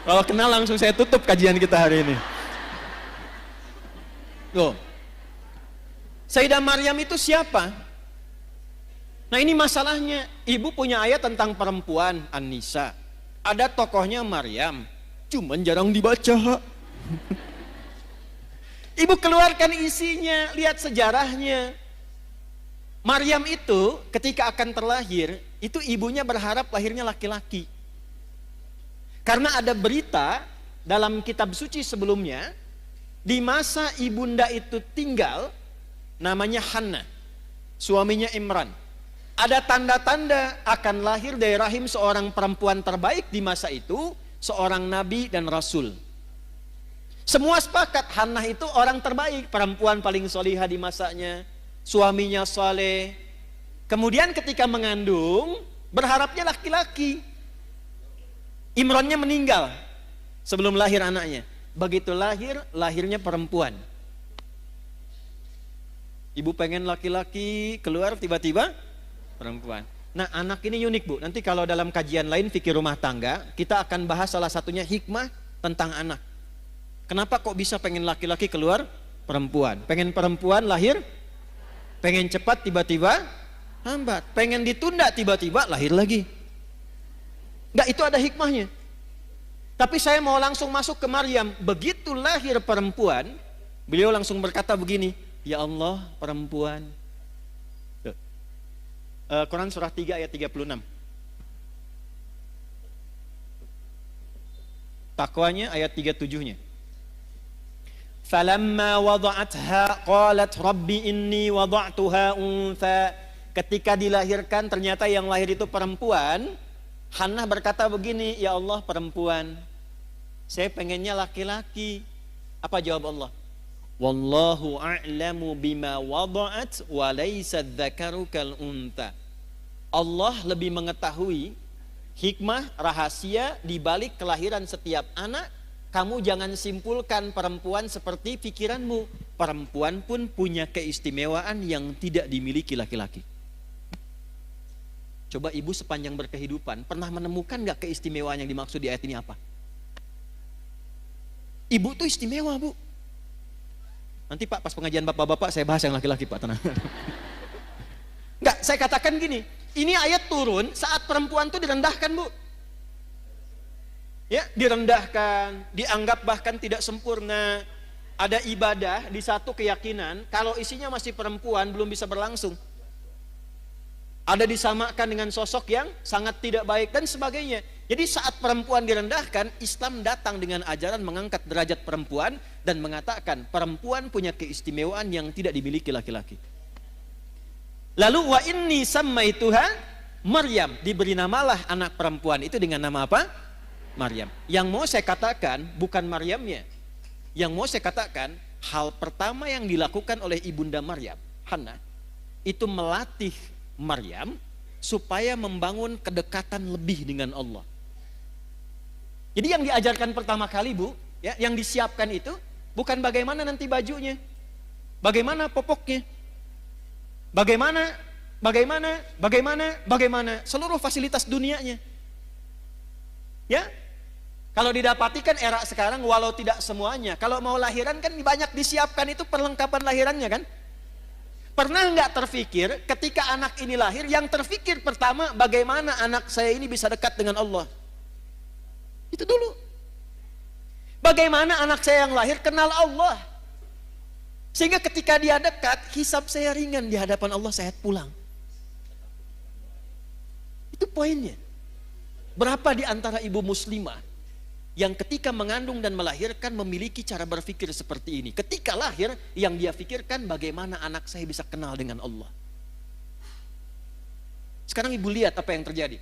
Kalau kenal langsung saya tutup kajian kita hari ini. Loh, Sayyidah Maryam itu siapa? Nah ini masalahnya, ibu punya ayat tentang perempuan, An-Nisa. Ada tokohnya Maryam, cuman jarang dibaca. Ibu keluarkan isinya, lihat sejarahnya. Maryam itu ketika akan terlahir, itu ibunya berharap lahirnya laki-laki. Karena ada berita dalam kitab suci sebelumnya, di masa ibunda itu tinggal, namanya Hannah, suaminya Imran. Ada tanda-tanda akan lahir dari rahim seorang perempuan terbaik di masa itu, seorang nabi dan rasul. Semua sepakat Hannah itu orang terbaik, perempuan paling solihah di masanya, suaminya saleh. Kemudian ketika mengandung, berharapnya laki-laki. Imrannya meninggal sebelum lahir anaknya. Begitu lahir, lahirnya perempuan. Ibu pengen laki-laki, keluar tiba-tiba perempuan. Nah anak ini unik Bu, nanti kalau dalam kajian lain fikih rumah tangga, kita akan bahas salah satunya hikmah tentang anak. Kenapa kok bisa pengen laki-laki keluar perempuan? Pengen perempuan lahir Pengen cepat tiba-tiba lambat. Pengen ditunda tiba-tiba lahir lagi. Enggak, itu ada hikmahnya. Tapi saya mau langsung masuk ke Maryam. Begitu lahir perempuan, beliau langsung berkata begini, ya Allah, perempuan. Quran surah 3 ayat 36. Takwanya ayat 37-nya. Falamma wada'atha qalat rabbi inni wada'tuha untha. Ketika dilahirkan ternyata yang lahir itu perempuan. Hannah berkata begini, ya Allah, perempuan. Saya pengennya laki-laki. Apa jawab Allah? Wallahu a'lamu bima wada'at wa laysa dzakaru kal untha. Allah lebih mengetahui hikmah, rahasia di balik kelahiran setiap anak. Kamu jangan simpulkan perempuan seperti pikiranmu. Perempuan pun punya keistimewaan yang tidak dimiliki laki-laki. Coba ibu sepanjang berkehidupan pernah menemukan gak keistimewaan yang dimaksud di ayat ini apa? Ibu tuh istimewa, Bu. Nanti Pak, pas pengajian bapak-bapak saya bahas yang laki-laki, Pak, tenang. Enggak, saya katakan gini, ini ayat turun saat perempuan tuh direndahkan, Bu. Ya, direndahkan, dianggap bahkan tidak sempurna. Ada ibadah di satu keyakinan, kalau isinya masih perempuan belum bisa berlangsung. Ada disamakan dengan sosok yang sangat tidak baik dan sebagainya. Jadi saat perempuan direndahkan, Islam datang dengan ajaran mengangkat derajat perempuan dan mengatakan perempuan punya keistimewaan yang tidak dimiliki laki-laki. Lalu wa inni sammaituha Maryam, diberi namalah anak perempuan itu dengan nama apa? Maryam. Yang mau saya katakan bukan Maryamnya. Yang mau saya katakan hal pertama yang dilakukan oleh ibunda Maryam, Hannah, itu melatih Maryam supaya membangun kedekatan lebih dengan Allah. Jadi yang diajarkan pertama kali, Bu, ya, yang disiapkan itu bukan bagaimana nanti bajunya, bagaimana popoknya, bagaimana seluruh fasilitas dunianya. Ya, kalau didapati kan era sekarang, walau tidak semuanya, kalau mau lahiran kan banyak disiapkan itu perlengkapan lahirannya kan. Pernah nggak terfikir ketika anak ini lahir, yang terfikir pertama bagaimana anak saya ini bisa dekat dengan Allah? Itu dulu. Bagaimana anak saya yang lahir kenal Allah? Sehingga ketika dia dekat, hisab saya ringan di hadapan Allah, saya pulang. Itu poinnya. Berapa di antara ibu muslimah yang ketika mengandung dan melahirkan memiliki cara berpikir seperti ini? Ketika lahir, yang dia pikirkan bagaimana anak saya bisa kenal dengan Allah. Sekarang ibu lihat apa yang terjadi.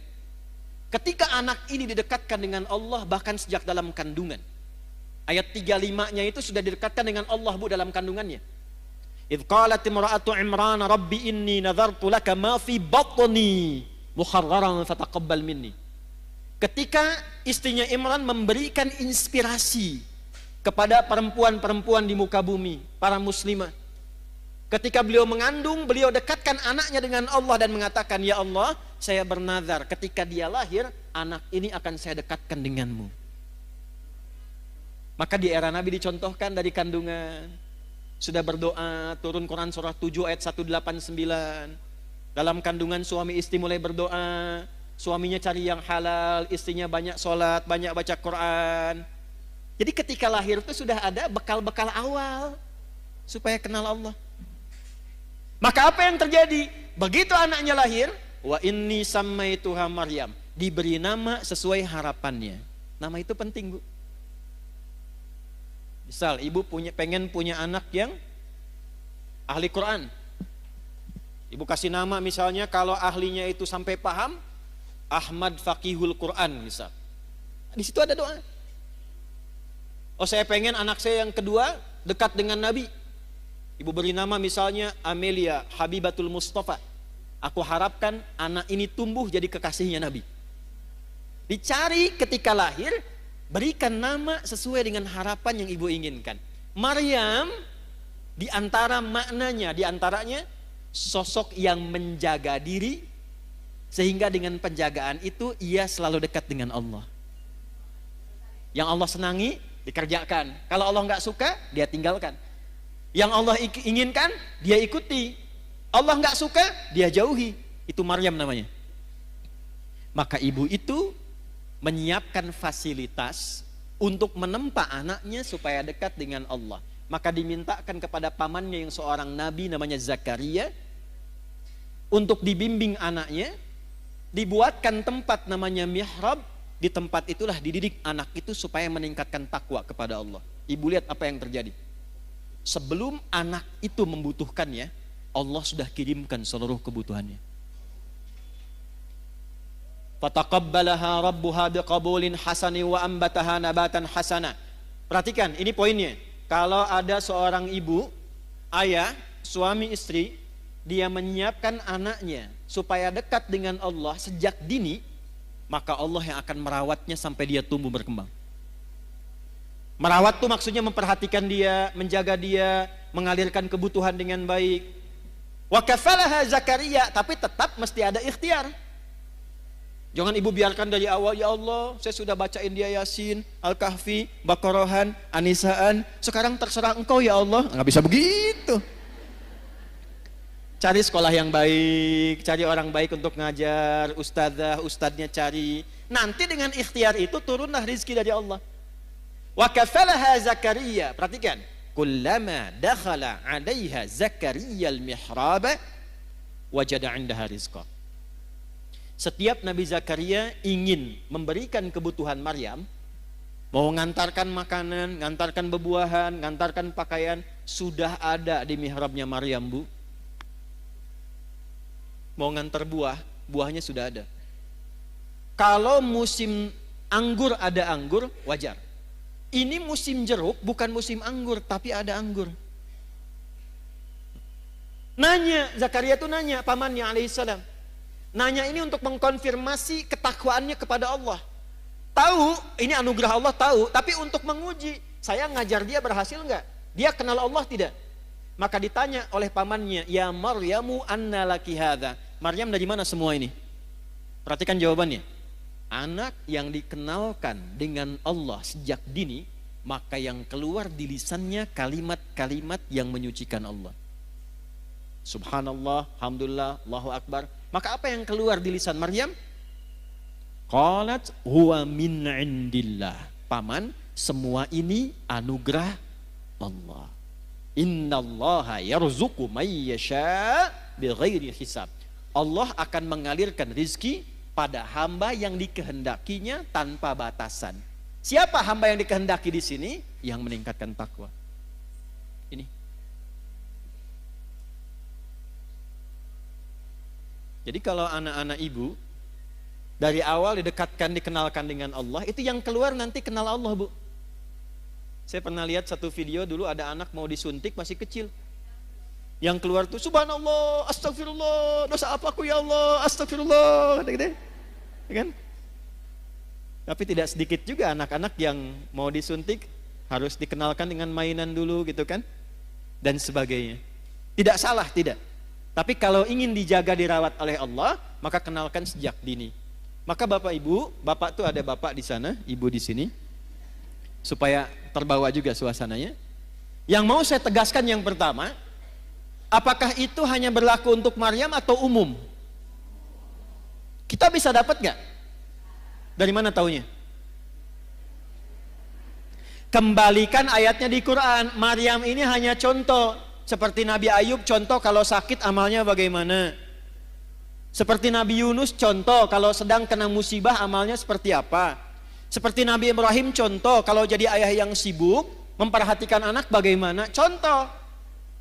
Ketika anak ini didekatkan dengan Allah bahkan sejak dalam kandungan. Ayat 35-nya itu sudah didekatkan dengan Allah, Bu, dalam kandungannya. Idh qalat imra'atu Imran rabbi inni nadhartu laka ma fi batni muharraran fataqabbal minni. Ketika istrinya Imran memberikan inspirasi kepada perempuan-perempuan di muka bumi, para muslimah. Ketika beliau mengandung, beliau dekatkan anaknya dengan Allah dan mengatakan, ya Allah, saya bernazar ketika dia lahir, anak ini akan saya dekatkan denganmu. Maka di era Nabi dicontohkan dari kandungan, sudah berdoa, turun Quran surah 7 ayat 189. Dalam kandungan suami istri mulai berdoa, suaminya cari yang halal, istrinya banyak sholat, banyak baca Quran. Jadi ketika lahir itu sudah ada bekal-bekal awal supaya kenal Allah. Maka apa yang terjadi? Begitu anaknya lahir, wa inni sammaituha Maryam, diberi nama sesuai harapannya. Nama itu penting, Bu. Misal ibu pengen punya anak yang ahli Quran. Ibu kasih nama misalnya, kalau ahlinya itu sampai paham, Ahmad Faqihul Quran misal. Di situ ada doa. Oh, saya pengen anak saya yang kedua dekat dengan Nabi. Ibu beri nama misalnya Amelia Habibatul Mustafa. Aku harapkan anak ini tumbuh jadi kekasihnya Nabi. Dicari ketika lahir, berikan nama sesuai dengan harapan yang ibu inginkan. Maryam di antara maknanya, di antaranya sosok yang menjaga diri, sehingga dengan penjagaan itu ia selalu dekat dengan Allah. Yang Allah senangi dikerjakan, kalau Allah nggak suka dia tinggalkan. Yang Allah inginkan dia ikuti. Allah nggak suka, dia jauhi. Itu Maryam namanya. Maka ibu itu menyiapkan fasilitas untuk menempa anaknya supaya dekat dengan Allah. Maka dimintakan kepada pamannya yang seorang nabi namanya Zakaria untuk dibimbing anaknya, dibuatkan tempat namanya mihrab. Di tempat itulah dididik anak itu supaya meningkatkan takwa kepada Allah. Ibu lihat apa yang terjadi. Sebelum anak itu membutuhkannya, Allah sudah kirimkan seluruh kebutuhannya. Fataqabbalaha rabbuha biqabulin hasani wa ambataha nabatan hasana. Perhatikan, ini poinnya. Kalau ada seorang ibu, ayah, suami istri, dia menyiapkan anaknya supaya dekat dengan Allah sejak dini, maka Allah yang akan merawatnya sampai dia tumbuh berkembang. Merawat tuh maksudnya memperhatikan dia, menjaga dia, mengalirkan kebutuhan dengan baik. Wa kafalaha Zakaria, tapi tetap mesti ada ikhtiar. Jangan ibu biarkan dari awal, ya Allah, saya sudah bacain dia Yasin, Al-Kahfi, Baqarahan, Anisaan, sekarang terserah engkau ya Allah. Nggak bisa begitu. Cari sekolah yang baik, cari orang baik untuk ngajar, ustadznya cari. Nanti dengan ikhtiar itu turunlah rizki dari Allah. Wa kafalaha Zakaria, perhatikan. Kullama dakhala 'alaiha Zakaria al-mihraba wajada 'indaha rizqa. Setiap Nabi Zakaria ingin memberikan kebutuhan Maryam, mau ngantarkan makanan, ngantarkan bebuahan, ngantarkan pakaian, sudah ada di mihrabnya Maryam, Bu. Mau ngantar buah, buahnya sudah ada. Kalau musim anggur ada anggur, wajar. Ini musim jeruk, bukan musim anggur, tapi ada anggur. Nanya, Zakaria tuh nanya, pamannya alaihissalam. Nanya ini untuk mengkonfirmasi ketakwaannya kepada Allah. Tahu, ini anugerah Allah tahu, tapi untuk menguji, saya ngajar dia berhasil nggak? Dia kenal Allah tidak? Maka ditanya oleh pamannya, ya Maryamu anna laki hadza. Maryam dari mana semua ini? Perhatikan jawabannya. Anak yang dikenalkan dengan Allah sejak dini, maka yang keluar di lisannya kalimat-kalimat yang menyucikan Allah. Subhanallah, alhamdulillah, Allahu Akbar. Maka apa yang keluar di lisan Maryam? Qalat huwa min indillah. Paman, semua ini anugerah Allah. Innallaha yarzuqu may yasha bighairi hisab. Allah akan mengalirkan rizki pada hamba yang dikehendakinya tanpa batasan. Siapa hamba yang dikehendaki di sini? Yang meningkatkan takwa. Ini. Jadi kalau anak-anak ibu dari awal didekatkan, dikenalkan dengan Allah, itu yang keluar nanti kenal Allah, Bu. Saya pernah lihat satu video dulu, ada anak mau disuntik masih kecil. Yang keluar tuh subhanallah, astagfirullah, dosa apa aku ya Allah, astagfirullah, gitu, kan? Tapi tidak sedikit juga anak-anak yang mau disuntik harus dikenalkan dengan mainan dulu gitu kan, dan sebagainya. Tidak salah, tidak. Tapi kalau ingin dijaga dirawat oleh Allah, maka kenalkan sejak dini. Maka Bapak Ibu, Bapak tuh ada Bapak di sana, Ibu di sini, supaya terbawa juga suasananya. Yang mau saya tegaskan yang pertama, apakah itu hanya berlaku untuk Maryam atau umum? Kita bisa dapat gak? Dari mana taunya? Kembalikan ayatnya di Quran. Maryam ini hanya contoh. Seperti Nabi Ayub contoh kalau sakit amalnya bagaimana. Seperti Nabi Yunus contoh kalau sedang kena musibah amalnya seperti apa. Seperti Nabi Ibrahim contoh kalau jadi ayah yang sibuk memperhatikan anak bagaimana. Contoh.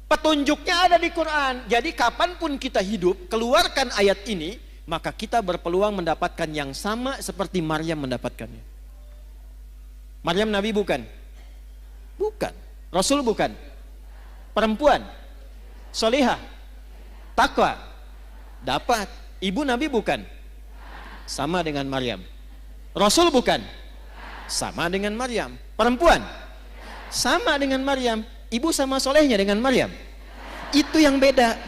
Petunjuknya ada di Quran. Jadi kapanpun kita hidup, keluarkan ayat ini, maka kita berpeluang mendapatkan yang sama seperti Maryam mendapatkannya. Maryam Nabi bukan? Bukan. Rasul bukan? Perempuan? Solihah? Takwa? Dapat. Ibu Nabi bukan? Sama dengan Maryam. Rasul bukan? Sama dengan Maryam. Perempuan? Sama dengan Maryam. Ibu sama solehnya dengan Maryam. Itu yang beda.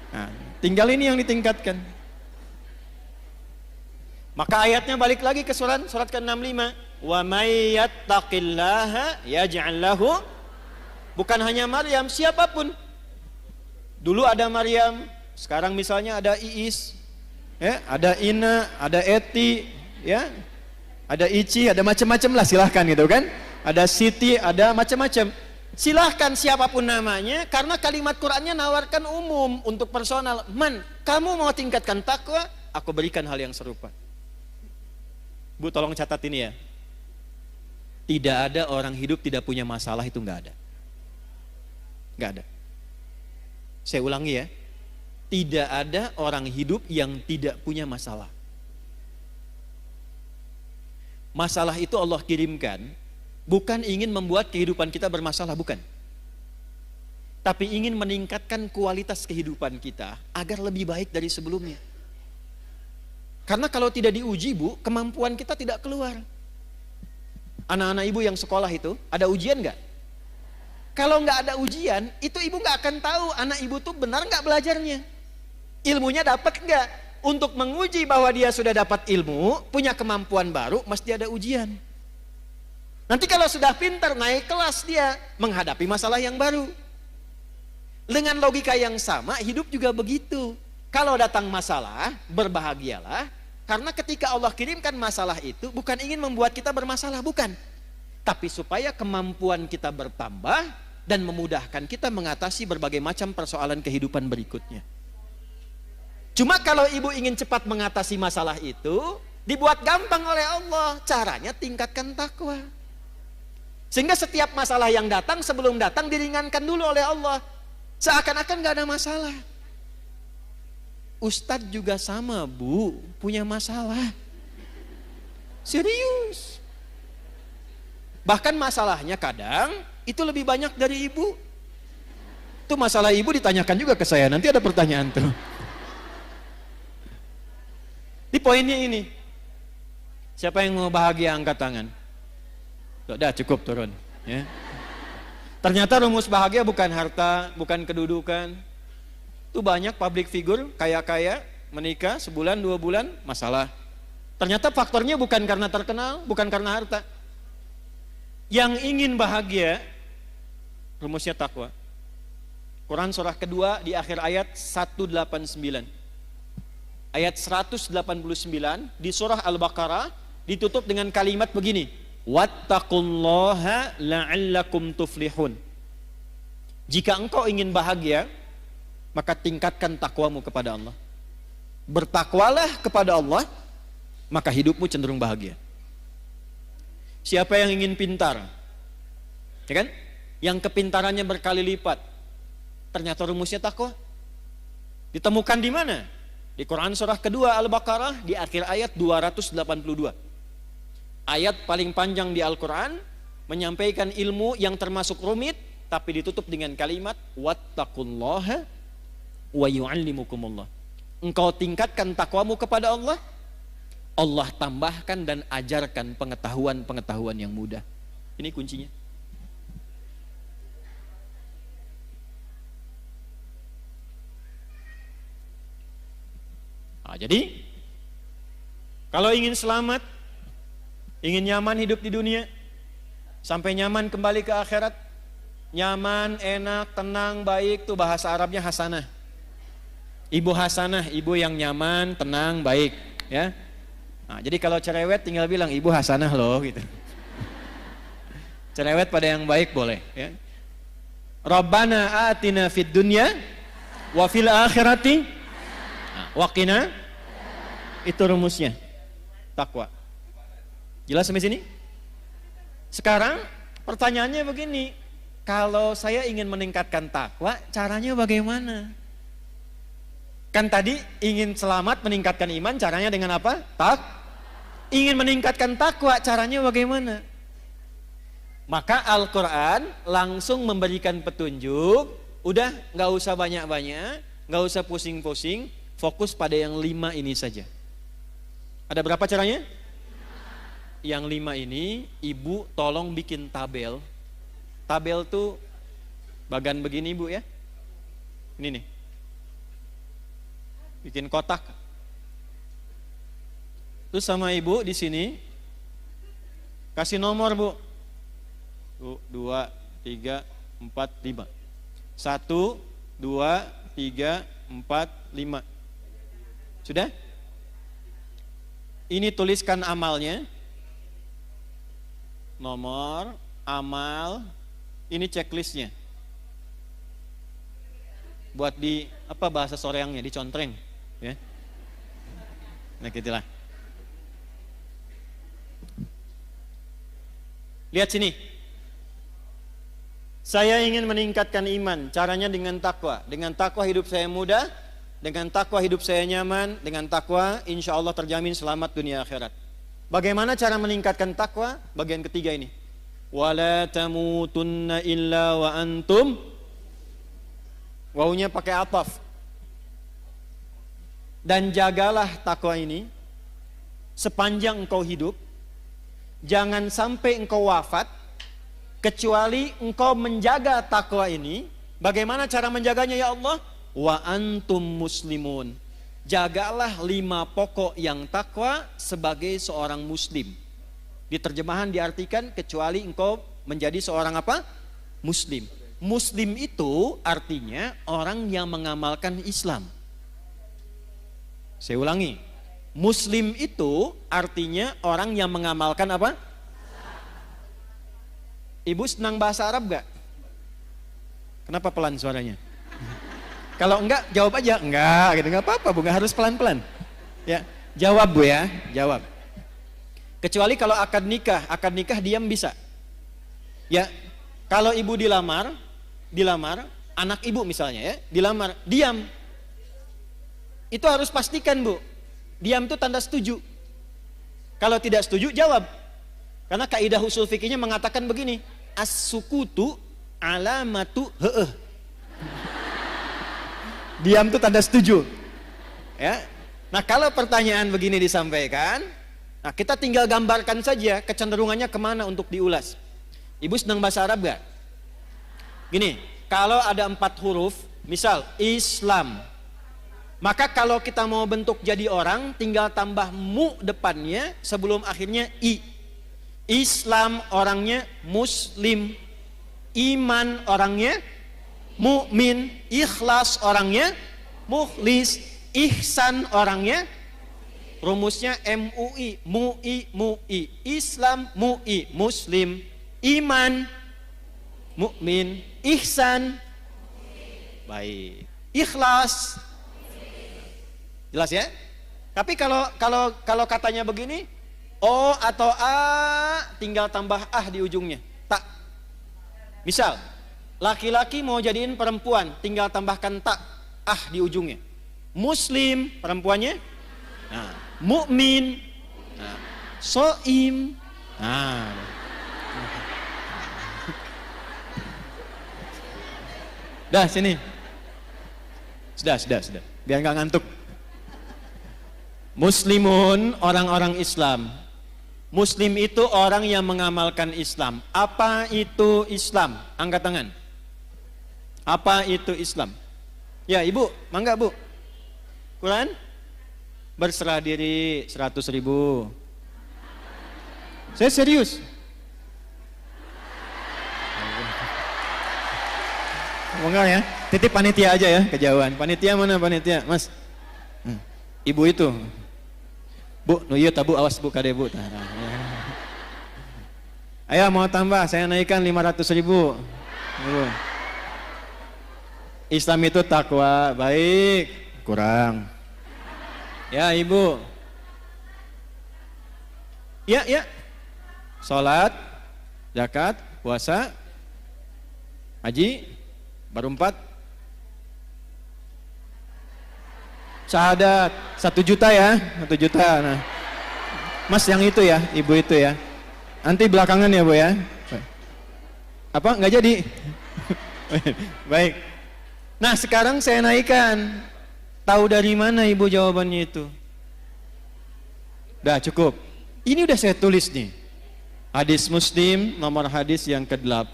Nah, tinggal ini yang ditingkatkan. Maka ayatnya balik lagi ke surat ke-65. Wa may yattaqillaha yaj'al lahu Bukan hanya Maryam, siapapun. Dulu ada Maryam, sekarang misalnya ada Iis, ya, ada Ina, ada Eti, ya, ada Ici, ada macam-macam lah, silahkan gitu kan. Ada Siti, ada macam-macam. Silahkan siapapun namanya, karena kalimat Qur'annya nawarkan umum untuk personal. Man, kamu mau tingkatkan takwa, aku berikan hal yang serupa. Bu, tolong catat ini ya. Tidak ada orang hidup tidak punya masalah, itu nggak ada. Nggak ada. Saya ulangi ya. Tidak ada orang hidup yang tidak punya masalah. Masalah itu Allah kirimkan bukan ingin membuat kehidupan kita bermasalah, bukan. Tapi ingin meningkatkan kualitas kehidupan kita agar lebih baik dari sebelumnya. Karena kalau tidak diuji, Bu, kemampuan kita tidak keluar. Anak-anak ibu yang sekolah itu, ada ujian nggak? Kalau nggak ada ujian, itu ibu nggak akan tahu anak ibu tuh benar nggak belajarnya. Ilmunya dapat nggak? Untuk menguji bahwa dia sudah dapat ilmu, punya kemampuan baru, mesti ada ujian. Nanti kalau sudah pintar, naik kelas dia, menghadapi masalah yang baru. Dengan logika yang sama, hidup juga begitu. Kalau datang masalah, berbahagialah, karena ketika Allah kirimkan masalah itu, bukan ingin membuat kita bermasalah, bukan. Tapi supaya kemampuan kita bertambah, dan memudahkan kita mengatasi berbagai macam persoalan kehidupan berikutnya. Cuma kalau ibu ingin cepat mengatasi masalah itu, dibuat gampang oleh Allah. Caranya tingkatkan takwa. Sehingga setiap masalah yang datang, sebelum datang diringankan dulu oleh Allah. Seakan-akan gak ada masalah. Ustadz juga sama, Bu, punya masalah. Serius. Bahkan masalahnya kadang itu lebih banyak dari ibu. Itu masalah ibu ditanyakan juga ke saya. Nanti ada pertanyaan tuh. Di poinnya ini, siapa yang mau bahagia angkat tangan? Sudah cukup turun. Ya. Ternyata rumus bahagia bukan harta, bukan kedudukan. Itu banyak public figure kaya-kaya menikah sebulan 2 bulan masalah. Ternyata faktornya bukan karena terkenal, bukan karena harta. Yang ingin bahagia, rumusnya takwa. Quran surah kedua di akhir ayat 189. Ayat 189 di surah Al-Baqarah ditutup dengan kalimat begini. Wattaqullaha la'allakum tuflihun. Jika engkau ingin bahagia, maka tingkatkan takwamu kepada Allah. Bertakwalah kepada Allah, maka hidupmu cenderung bahagia. Siapa yang ingin pintar? Ya kan? Yang kepintarannya berkali lipat. Ternyata rumusnya takwa. Ditemukan di mana? Di Quran surah kedua Al-Baqarah di akhir ayat 282. Ayat paling panjang di Al-Quran menyampaikan ilmu yang termasuk rumit tapi ditutup dengan kalimat wattaqullaha wa yu'allimukumullah. Engkau tingkatkan takwamu kepada Allah, Allah tambahkan dan ajarkan pengetahuan-pengetahuan yang mudah. Ini kuncinya. Nah, jadi kalau ingin selamat, ingin nyaman hidup di dunia, sampai nyaman kembali ke akhirat, nyaman, enak, tenang, baik, tuh bahasa Arabnya hasanah. Ibu hasanah, ibu yang nyaman, tenang, baik, ya. Nah, jadi kalau cerewet tinggal bilang ibu hasanah loh gitu. Cerewet pada yang baik boleh, ya. Rabbana atina fid dunya wa fil akhirati wa qina. Itu rumusnya takwa. Jelas sampai sini? Sekarang pertanyaannya begini, kalau saya ingin meningkatkan takwa, caranya bagaimana? Kan tadi ingin selamat, meningkatkan iman, caranya dengan apa? Ingin meningkatkan takwa, caranya bagaimana? Maka Al-Quran langsung memberikan petunjuk. Udah gak usah banyak-banyak, gak usah pusing-pusing, fokus pada yang 5 ini saja. Ada berapa caranya? Yang 5 ini, ibu tolong bikin tabel. Tabel tuh bagan begini ibu ya. Ini nih. Bikin kotak. Terus sama ibu di sini kasih nomor bu. 2, 3, 4, 5. 1, 2, 3, 4, 5. Sudah? Ini tuliskan amalnya. Nomor, amal, ini checklistnya. Buat di apa bahasa soreangnya, dicontreng, ya. Nah, gitulah. Lihat sini. Saya ingin meningkatkan iman, caranya dengan takwa. Dengan takwa hidup saya mudah, dengan takwa hidup saya nyaman, dengan takwa insya Allah terjamin selamat dunia akhirat. Bagaimana cara meningkatkan takwa? Bagian ketiga ini. Wala tamutunna illa wa antum. Wawunya pakai ataf. Dan jagalah takwa ini sepanjang engkau hidup. Jangan sampai engkau wafat kecuali engkau menjaga takwa ini. Bagaimana cara menjaganya ya Allah? Wa antum muslimun. Jagalah 5 pokok yang takwa sebagai seorang muslim. Di terjemahan diartikan kecuali engkau menjadi seorang apa? Muslim. Muslim itu artinya orang yang mengamalkan Islam. Saya ulangi. Muslim itu artinya orang yang mengamalkan apa? Ibu senang bahasa Arab gak? Kenapa pelan suaranya? Kalau enggak, jawab aja. Enggak, gitu. Enggak apa-apa, Bu. Enggak harus pelan-pelan. Ya, jawab Bu ya, jawab. Kecuali kalau akad nikah diam bisa. Ya, kalau ibu dilamar, anak ibu misalnya ya, dilamar, diam. Itu harus pastikan Bu. Diam itu tanda setuju. Kalau tidak setuju, jawab. Karena kaidah usul fikihnya mengatakan begini, as-sukutu alamatu heeh. Diam itu tanda setuju. Ya. Nah, kalau pertanyaan begini disampaikan, nah kita tinggal gambarkan saja kecenderungannya kemana untuk diulas. Ibu senang bahasa Arab gak? Gini, kalau ada 4 huruf, misal Islam, maka kalau kita mau bentuk jadi orang, tinggal tambah mu depannya sebelum akhirnya i. Islam orangnya muslim, iman orangnya mukmin, ikhlas orangnya mukhlis, ihsan orangnya rumusnya MUI, MUI, Islam, MUI, muslim, iman, mukmin, ihsan, baik, ikhlas. Jelas ya? Tapi kalau katanya begini, O atau A tinggal tambah ah di ujungnya. Tak. Misal, laki-laki mau jadiin perempuan, tinggal tambahkan tak ah di ujungnya. Muslim perempuannya. Nah, mukmin. Nah, soim. Nah. Dah sini. Sudah. Biar nggak ngantuk. Muslimun orang-orang Islam. Muslim itu orang yang mengamalkan Islam. Apa itu Islam? Angkat tangan. Apa itu Islam? Ya ibu, mangga bu. Quran? Berserah diri 100.000. Saya serius. Enggak ya, titip panitia aja ya, kejauhan. Panitia mana panitia, mas? Ibu itu. Bu, no iya tabu, awas bu kade bu. Ayo mau tambah, saya naikkan 500.000. Islam itu takwa, baik, kurang. Ya ibu. Ya. Salat, zakat, puasa, haji, baru 4. Syahadat 1 juta ya, 1 juta. Nah, mas yang itu ya, ibu itu ya. Nanti belakangan ya bu ya. Apa? Nggak jadi. Baik. Nah sekarang saya naikkan. Tahu dari mana ibu jawabannya itu? Udah cukup. Ini udah saya tulis nih. Hadis Muslim nomor hadis yang ke-8,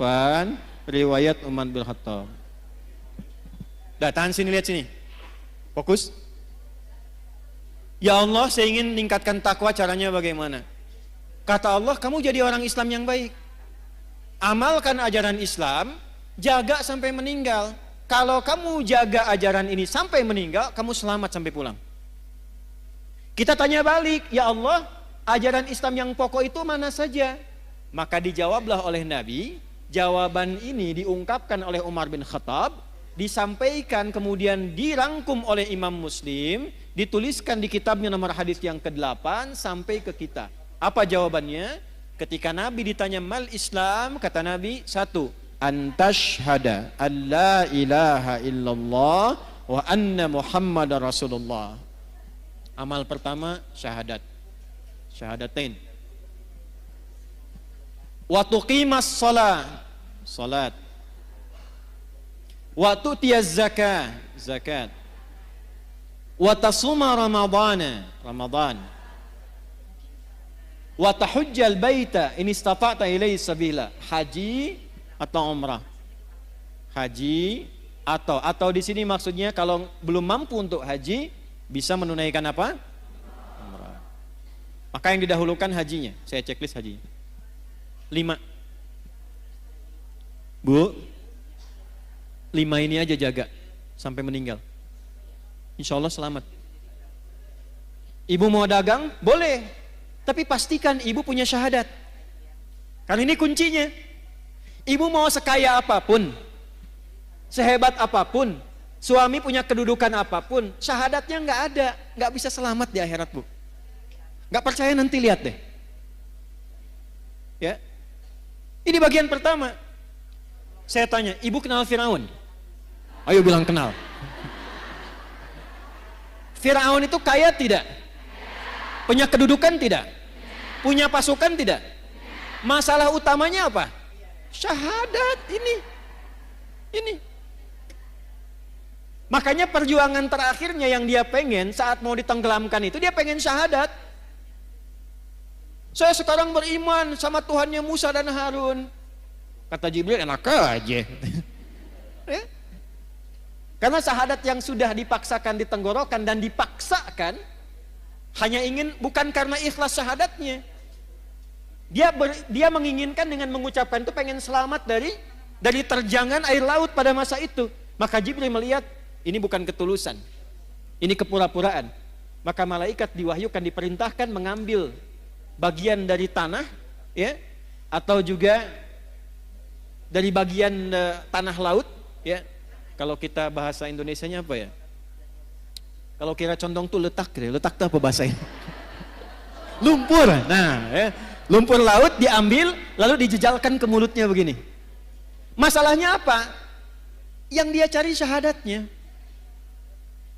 riwayat Umar bin Khattab. Dah tahan sini, lihat sini. Fokus. Ya Allah, saya ingin meningkatkan takwa, caranya bagaimana? Kata Allah, kamu jadi orang Islam yang baik. Amalkan ajaran Islam, jaga sampai meninggal. Kalau kamu jaga ajaran ini sampai meninggal, kamu selamat sampai pulang. Kita tanya balik, ya Allah, ajaran Islam yang pokok itu mana saja? Maka dijawablah oleh Nabi. Jawaban ini diungkapkan oleh Umar bin Khattab, disampaikan kemudian dirangkum oleh Imam Muslim, dituliskan di kitabnya nomor hadis yang ke-8 sampai ke kita. Apa jawabannya? Ketika Nabi ditanya mal Islam, kata Nabi, 1, antashhada an la ilaha illallah wa anna Muhammadar Rasulullah. Amal pertama syahadat, syahadatain. Wa tuqimas salat. Wa tu'tiyaz zakat. Wa tasuma ramadan. Wa tahujjal baita in istata'ta ilaihi sabila. Haji atau umrah. Haji atau di sini maksudnya kalau belum mampu untuk haji, bisa menunaikan apa? Umrah. Maka yang didahulukan hajinya. Saya checklist haji. 5. Bu, 5 ini aja jaga sampai meninggal. Insya Allah selamat. Ibu mau dagang? Boleh. Tapi pastikan ibu punya syahadat. Karena ini kuncinya. Ibu mau sekaya apapun, sehebat apapun, suami punya kedudukan apapun, syahadatnya nggak ada, nggak bisa selamat di akhirat, Bu. Nggak percaya nanti lihat deh. Ya, ini bagian pertama. Saya tanya, ibu kenal Firaun? Ayo bilang kenal. Firaun itu kaya tidak? Punya kedudukan tidak? Punya pasukan tidak? Masalah utamanya apa? Syahadat ini. Makanya perjuangan terakhirnya yang dia pengen saat mau ditenggelamkan itu, dia pengen syahadat. Saya sekarang beriman sama Tuhannya Musa dan Harun. Kata Jibril, enak aja. Ya? Karena syahadat yang sudah dipaksakan di tenggorokan dan dipaksakan, hanya ingin, bukan karena ikhlas syahadatnya. Dia menginginkan dengan mengucapkan itu pengen selamat dari terjangan air laut pada masa itu. Maka Jibril melihat, ini bukan ketulusan, ini kepura-puraan. Maka malaikat diwahyukan, diperintahkan mengambil bagian dari tanah, ya, atau juga dari bagian tanah laut, ya. Kalau kita bahasa Indonesianya apa ya? Kalau kira condong tuh letak tuh apa bahasanya? Lumpur. Nah, ya. Lumpur laut diambil lalu dijejalkan ke mulutnya begini. Masalahnya apa? Yang dia cari syahadatnya.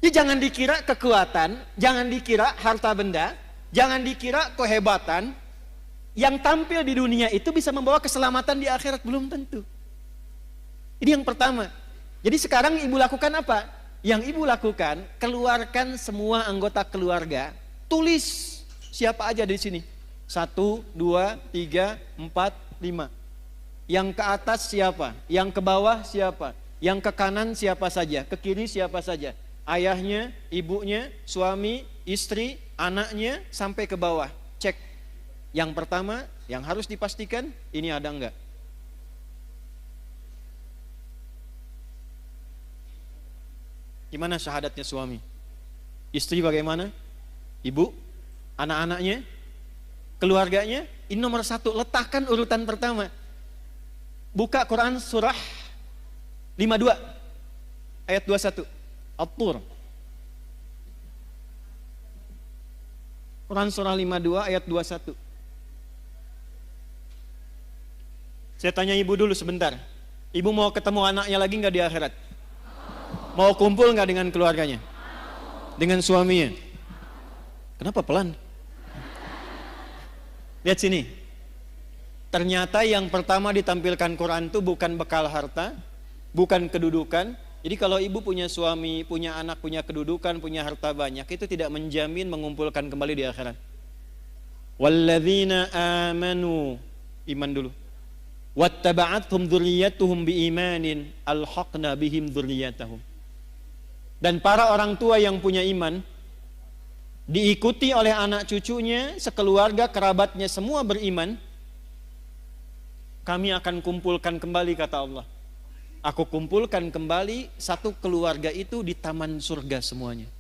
Ya, jangan dikira kekuatan, jangan dikira harta benda, jangan dikira kehebatan. Yang tampil di dunia itu bisa membawa keselamatan di akhirat, belum tentu. Ini yang pertama. Jadi sekarang ibu lakukan apa? Yang ibu lakukan, keluarkan semua anggota keluarga, tulis siapa aja di sini. 1, 2, 3, 4, 5. Yang ke atas siapa? Yang ke bawah siapa? Yang ke kanan siapa saja? Ke kiri siapa saja? Ayahnya, ibunya, suami, istri, anaknya, sampai ke bawah. Cek. Yang pertama, yang harus dipastikan, ini ada enggak? Gimana syahadatnya suami? Istri bagaimana? Ibu? Anak-anaknya? Keluarganya? Ini nomor 1, letakkan urutan pertama. Buka Quran surah 52 ayat 21, At-Tur. Quran surah 52 ayat 21. Saya tanya ibu dulu sebentar. Ibu mau ketemu anaknya lagi nggak di akhirat? Mau kumpul nggak dengan keluarganya? Dengan suaminya? Kenapa pelan? Lihat sini. Ternyata yang pertama ditampilkan Quran itu bukan bekal harta, bukan kedudukan. Jadi kalau ibu punya suami, punya anak, punya kedudukan, punya harta banyak, itu tidak menjamin mengumpulkan kembali di akhirat. Walladzina amanu, iman dulu. Wattaba'athum dzurriyyatuhum biimanin alhaqna bihim dzurriyyatahum. Dan para orang tua yang punya iman diikuti oleh anak cucunya, sekeluarga, kerabatnya, semua beriman, kami akan kumpulkan kembali, kata Allah. Aku kumpulkan kembali satu keluarga itu di taman surga semuanya.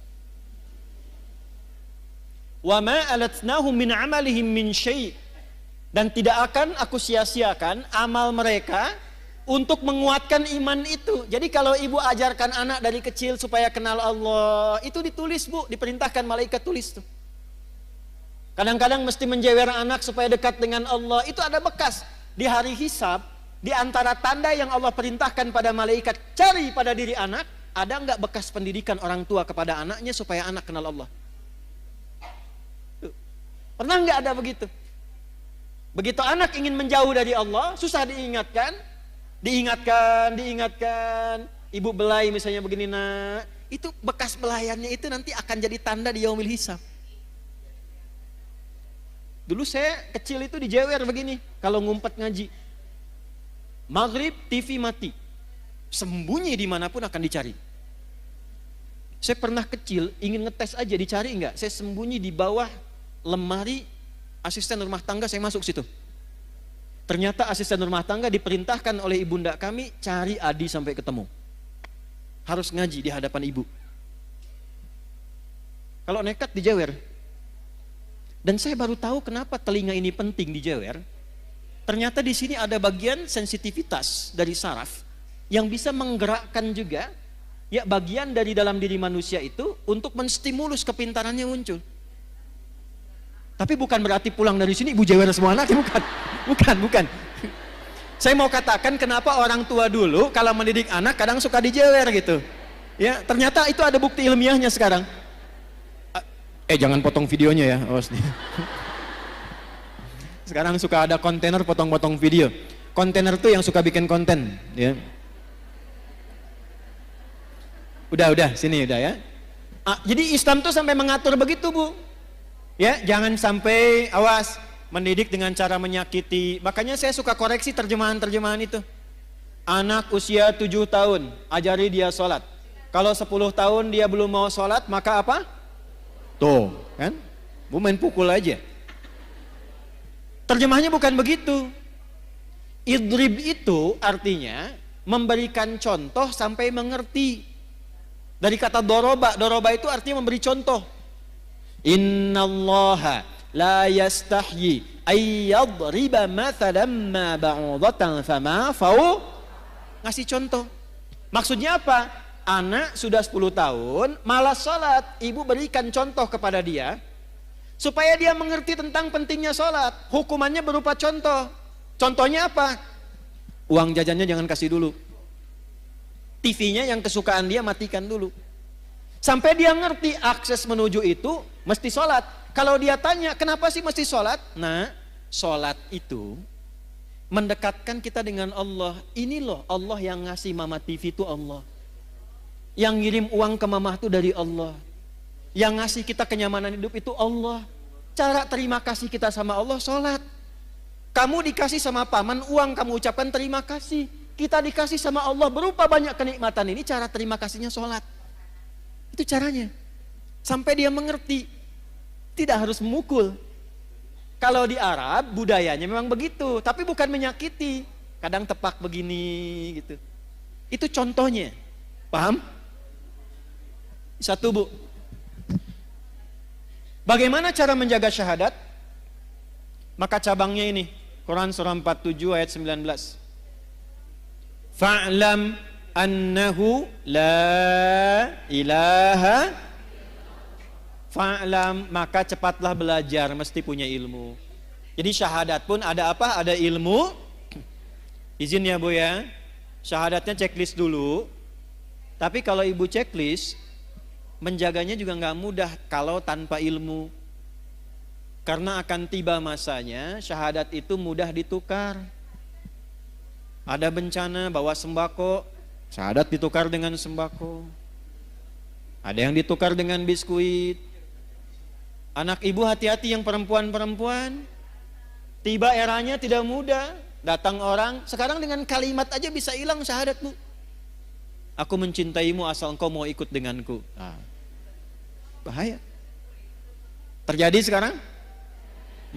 Wa ma alatnahum min amalihim min syai'. Dan tidak akan aku sia-siakan amal mereka untuk menguatkan iman itu. Jadi kalau ibu ajarkan anak dari kecil supaya kenal Allah, itu ditulis Bu, diperintahkan malaikat tulis tuh. Kadang-kadang mesti menjewer anak supaya dekat dengan Allah, itu ada bekas. Di hari hisab, di antara tanda yang Allah perintahkan pada malaikat cari pada diri anak, ada enggak bekas pendidikan orang tua kepada anaknya supaya anak kenal Allah? Tuh. Pernah enggak ada begitu? Begitu anak ingin menjauh dari Allah, susah diingatkan. Ibu belai misalnya begini nak, itu bekas belayannya itu nanti akan jadi tanda di yaumil hisab. Dulu saya kecil itu dijewer begini, kalau ngumpet ngaji. Maghrib TV mati, sembunyi dimanapun akan dicari. Saya pernah kecil ingin ngetes aja, dicari enggak? Saya sembunyi di bawah lemari asisten rumah tangga, saya masuk situ. Ternyata asisten rumah tangga diperintahkan oleh ibunda kami cari Adi sampai ketemu. Harus ngaji di hadapan ibu. Kalau nekat dijewer. Dan saya baru tahu kenapa telinga ini penting dijewer. Ternyata di sini ada bagian sensitivitas dari saraf yang bisa menggerakkan juga ya bagian dari dalam diri manusia itu untuk menstimulus kepintarannya muncul. Tapi bukan berarti pulang dari sini ibu jewer semua anaknya, bukan. Saya mau katakan kenapa orang tua dulu kalau mendidik anak kadang suka dijewer gitu. Ya, ternyata itu ada bukti ilmiahnya sekarang. Jangan potong videonya ya. Sekarang suka ada kontainer potong-potong video. Kontainer tuh yang suka bikin konten, ya. Udah, sini udah ya. Jadi Islam tuh sampai mengatur begitu, Bu. Ya, jangan sampai awas mendidik dengan cara menyakiti. Makanya saya suka koreksi terjemahan-terjemahan itu. Anak usia 7 tahun, ajari dia sholat. Kalau 10 tahun dia belum mau sholat, maka apa? Tuh, kan? Bu main pukul aja. Terjemahnya bukan begitu. Idrib itu artinya memberikan contoh sampai mengerti. Dari kata doroba itu artinya memberi contoh. Innallaha la yastahyi ayyadriba mathalan ma ba'udatan fama fau. Ngasih contoh. Maksudnya apa? Anak sudah 10 tahun malas sholat, ibu berikan contoh kepada dia supaya dia mengerti tentang pentingnya sholat. Hukumannya berupa contoh. Contohnya apa? Uang jajannya jangan kasih dulu, TV-nya yang kesukaan dia matikan dulu. Sampai dia ngerti akses menuju itu mesti sholat. Kalau dia tanya kenapa sih mesti sholat? Nah, sholat itu mendekatkan kita dengan Allah. Ini loh Allah yang ngasih mama TV itu Allah. Yang ngirim uang ke mama itu dari Allah. Yang ngasih kita kenyamanan hidup itu Allah. Cara terima kasih kita sama Allah sholat. Kamu dikasih sama paman uang, kamu ucapkan terima kasih. Kita dikasih sama Allah berupa banyak kenikmatan, ini cara terima kasihnya sholat. Itu caranya. Sampai dia mengerti. Tidak harus memukul. Kalau di Arab budayanya memang begitu, tapi bukan menyakiti. Kadang tepak begini gitu. Itu contohnya. Paham? Satu, Bu. Bagaimana cara menjaga syahadat? Maka cabangnya ini, Quran surah 47 ayat 19. Fa'lam annahu la ilaha. Fa'lam, maka cepatlah belajar, mesti punya ilmu. Jadi syahadat pun ada apa? Ada ilmu. Izin ya Bu ya, syahadatnya checklist dulu. Tapi kalau ibu checklist, menjaganya juga nggak mudah kalau tanpa ilmu. Karena akan tiba masanya syahadat itu mudah ditukar. Ada bencana bawa sembako, syahadat ditukar dengan sembako. Ada yang ditukar dengan biskuit. Anak ibu hati-hati yang perempuan-perempuan. Tiba eranya tidak mudah. Datang orang, sekarang dengan kalimat aja bisa hilang syahadat, Bu. Aku mencintaimu asal engkau mau ikut denganku. Nah, bahaya. Terjadi sekarang?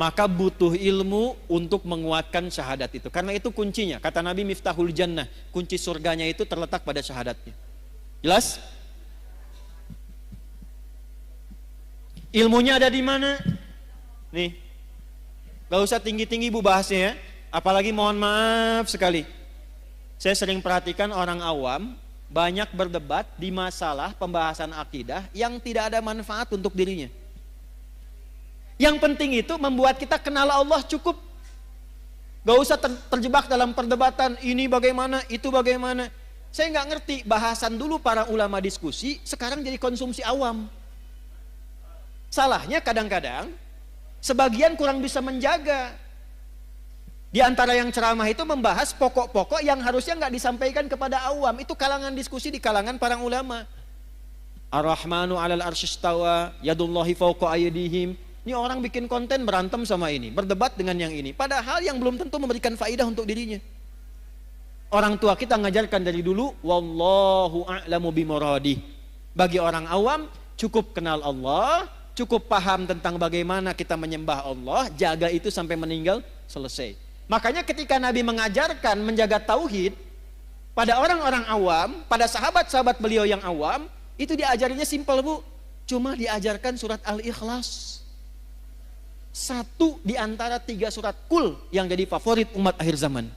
maka butuh ilmu untuk menguatkan syahadat itu. Karena itu kuncinya. Kata Nabi, miftahul jannah, kunci surganya itu terletak pada syahadatnya. Jelas? Ilmunya ada di mana? Nih, gak usah tinggi-tinggi Bu bahasnya ya. Apalagi mohon maaf sekali, saya sering perhatikan orang awam banyak berdebat di masalah pembahasan akidah yang tidak ada manfaat untuk dirinya. Yang penting itu membuat kita kenal Allah cukup. Gak usah terjebak dalam perdebatan ini bagaimana, itu bagaimana. Saya nggak ngerti, bahasan dulu para ulama diskusi, sekarang jadi konsumsi awam. Salahnya kadang-kadang sebagian kurang bisa menjaga. Di antara yang ceramah itu membahas pokok-pokok yang harusnya nggak disampaikan kepada awam. Itu kalangan diskusi di kalangan para ulama. Ar-Rahmanu 'alal arsyistawa, yadullahi fawqa aydihim. Ini orang bikin konten berantem sama ini, berdebat dengan yang ini. Padahal yang belum tentu memberikan faidah untuk dirinya. Orang tua kita ngajarkan dari dulu, wallahu a'lamu bimuradi. Bagi orang awam, cukup kenal Allah, cukup paham tentang bagaimana kita menyembah Allah, jaga itu sampai meninggal, selesai. Makanya ketika Nabi mengajarkan menjaga tauhid pada orang-orang awam, pada sahabat-sahabat beliau yang awam, itu diajarinya simpel Bu, cuma diajarkan surat Al-Ikhlas. Satu di antara 3 surat Qul yang jadi favorit umat akhir zaman.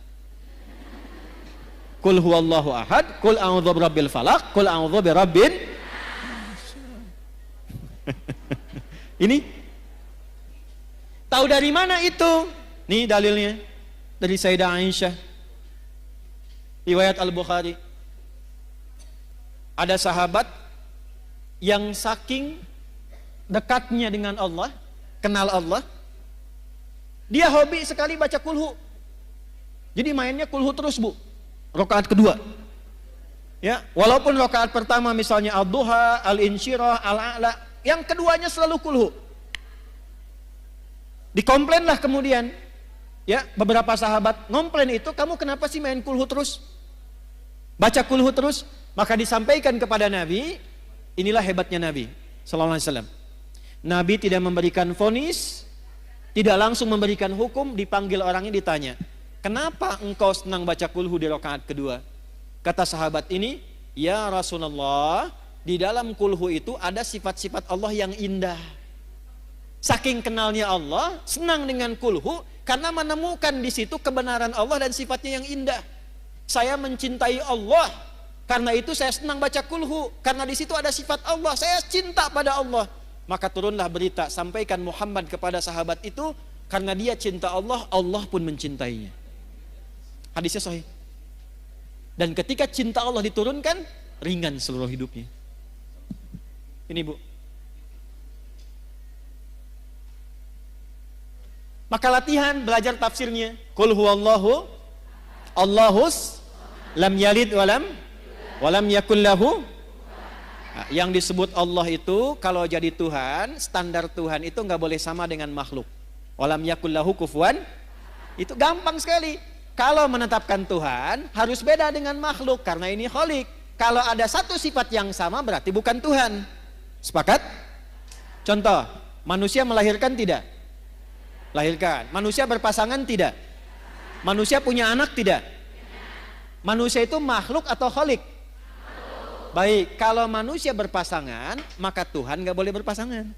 Qul huwallahu ahad, Qul a'udzu birabbil falaq, Qul a'udzu birabbin. Ini tahu dari mana itu? Nih dalilnya dari Sayyidah Aisyah, riwayat Al-Bukhari. Ada sahabat yang saking dekatnya dengan Allah, kenal Allah, dia hobi sekali baca kulhu. Jadi mainnya kulhu terus Bu, rakaat kedua. Ya, walaupun rakaat pertama misalnya Al-Duha, Al-Insyirah, Al-A'la, yang keduanya selalu kulhu. Dikomplainlah kemudian, ya beberapa sahabat ngomplain itu, kamu kenapa sih main kulhu terus, baca kulhu terus? Maka disampaikan kepada Nabi, inilah hebatnya Nabi Sallallahu Alaihi Wasallam. Nabi tidak memberikan vonis, tidak langsung memberikan hukum. Dipanggil orangnya, ditanya, kenapa engkau senang baca kulhu di rakaat kedua? Kata sahabat ini, ya Rasulullah, di dalam kulhu itu ada sifat-sifat Allah yang indah. Saking kenalnya Allah, senang dengan kulhu karena menemukan di situ kebenaran Allah dan sifatnya yang indah. Saya mencintai Allah, karena itu saya senang baca kulhu, karena di situ ada sifat Allah, saya cinta pada Allah. Maka turunlah berita, sampaikan Muhammad kepada sahabat itu, karena dia cinta Allah, Allah pun mencintainya. Hadisnya sahih. Dan ketika cinta Allah diturunkan, ringan seluruh hidupnya. Ini Bu. Maka latihan belajar tafsirnya. Qul huwallahu Allahus lam yalid walam yakul lahu. Nah, yang disebut Allah itu kalau jadi Tuhan, standar Tuhan itu nggak boleh sama dengan makhluk. Walam yakul lahu kufuwan. Itu gampang sekali. Kalau menetapkan Tuhan harus beda dengan makhluk karena ini khalik. Kalau ada satu sifat yang sama berarti bukan Tuhan. Sepakat? Contoh, manusia melahirkan tidak? Lahirkan. Manusia berpasangan tidak? Manusia punya anak tidak? Manusia itu makhluk atau khalik? Baik, kalau manusia berpasangan, maka Tuhan gak boleh berpasangan.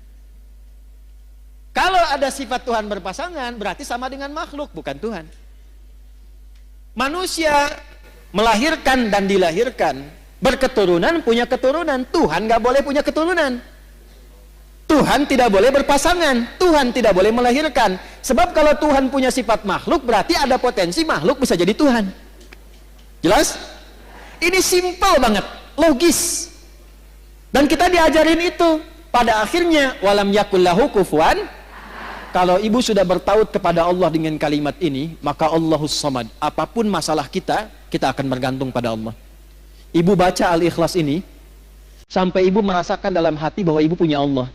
Kalau ada sifat Tuhan berpasangan, berarti sama dengan makhluk, bukan Tuhan. Manusia melahirkan dan dilahirkan, berketurunan, punya keturunan. Tuhan gak boleh punya keturunan. Tuhan tidak boleh berpasangan, Tuhan tidak boleh melahirkan. Sebab kalau Tuhan punya sifat makhluk, berarti ada potensi makhluk bisa jadi Tuhan. Jelas? Ini simpel banget, logis. Dan kita diajarin itu. Pada akhirnya, walam yakul lahu kufuwan. Kalau ibu sudah bertaut kepada Allah dengan kalimat ini, maka Allahus Samad. Apapun masalah kita, kita akan bergantung pada Allah. Ibu baca Al-Ikhlas ini, sampai ibu merasakan dalam hati bahwa ibu punya Allah.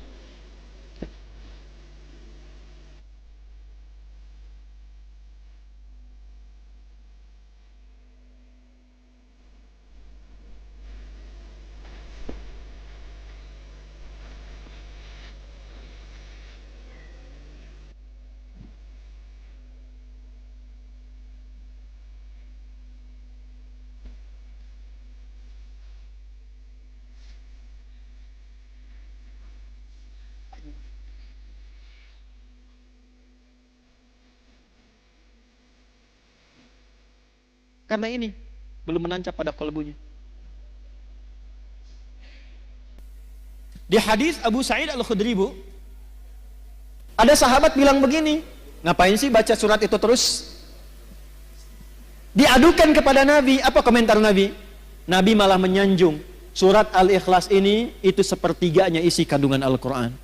Karena ini belum menancap pada kalbunya. Di hadis Abu Sa'id Al-Khudri, Bu, ada sahabat bilang begini, ngapain sih baca surat itu terus? Diadukan kepada Nabi. Apa komentar Nabi? Nabi malah menyanjung, surat Al-Ikhlas ini itu sepertiganya isi kandungan Al-Quran.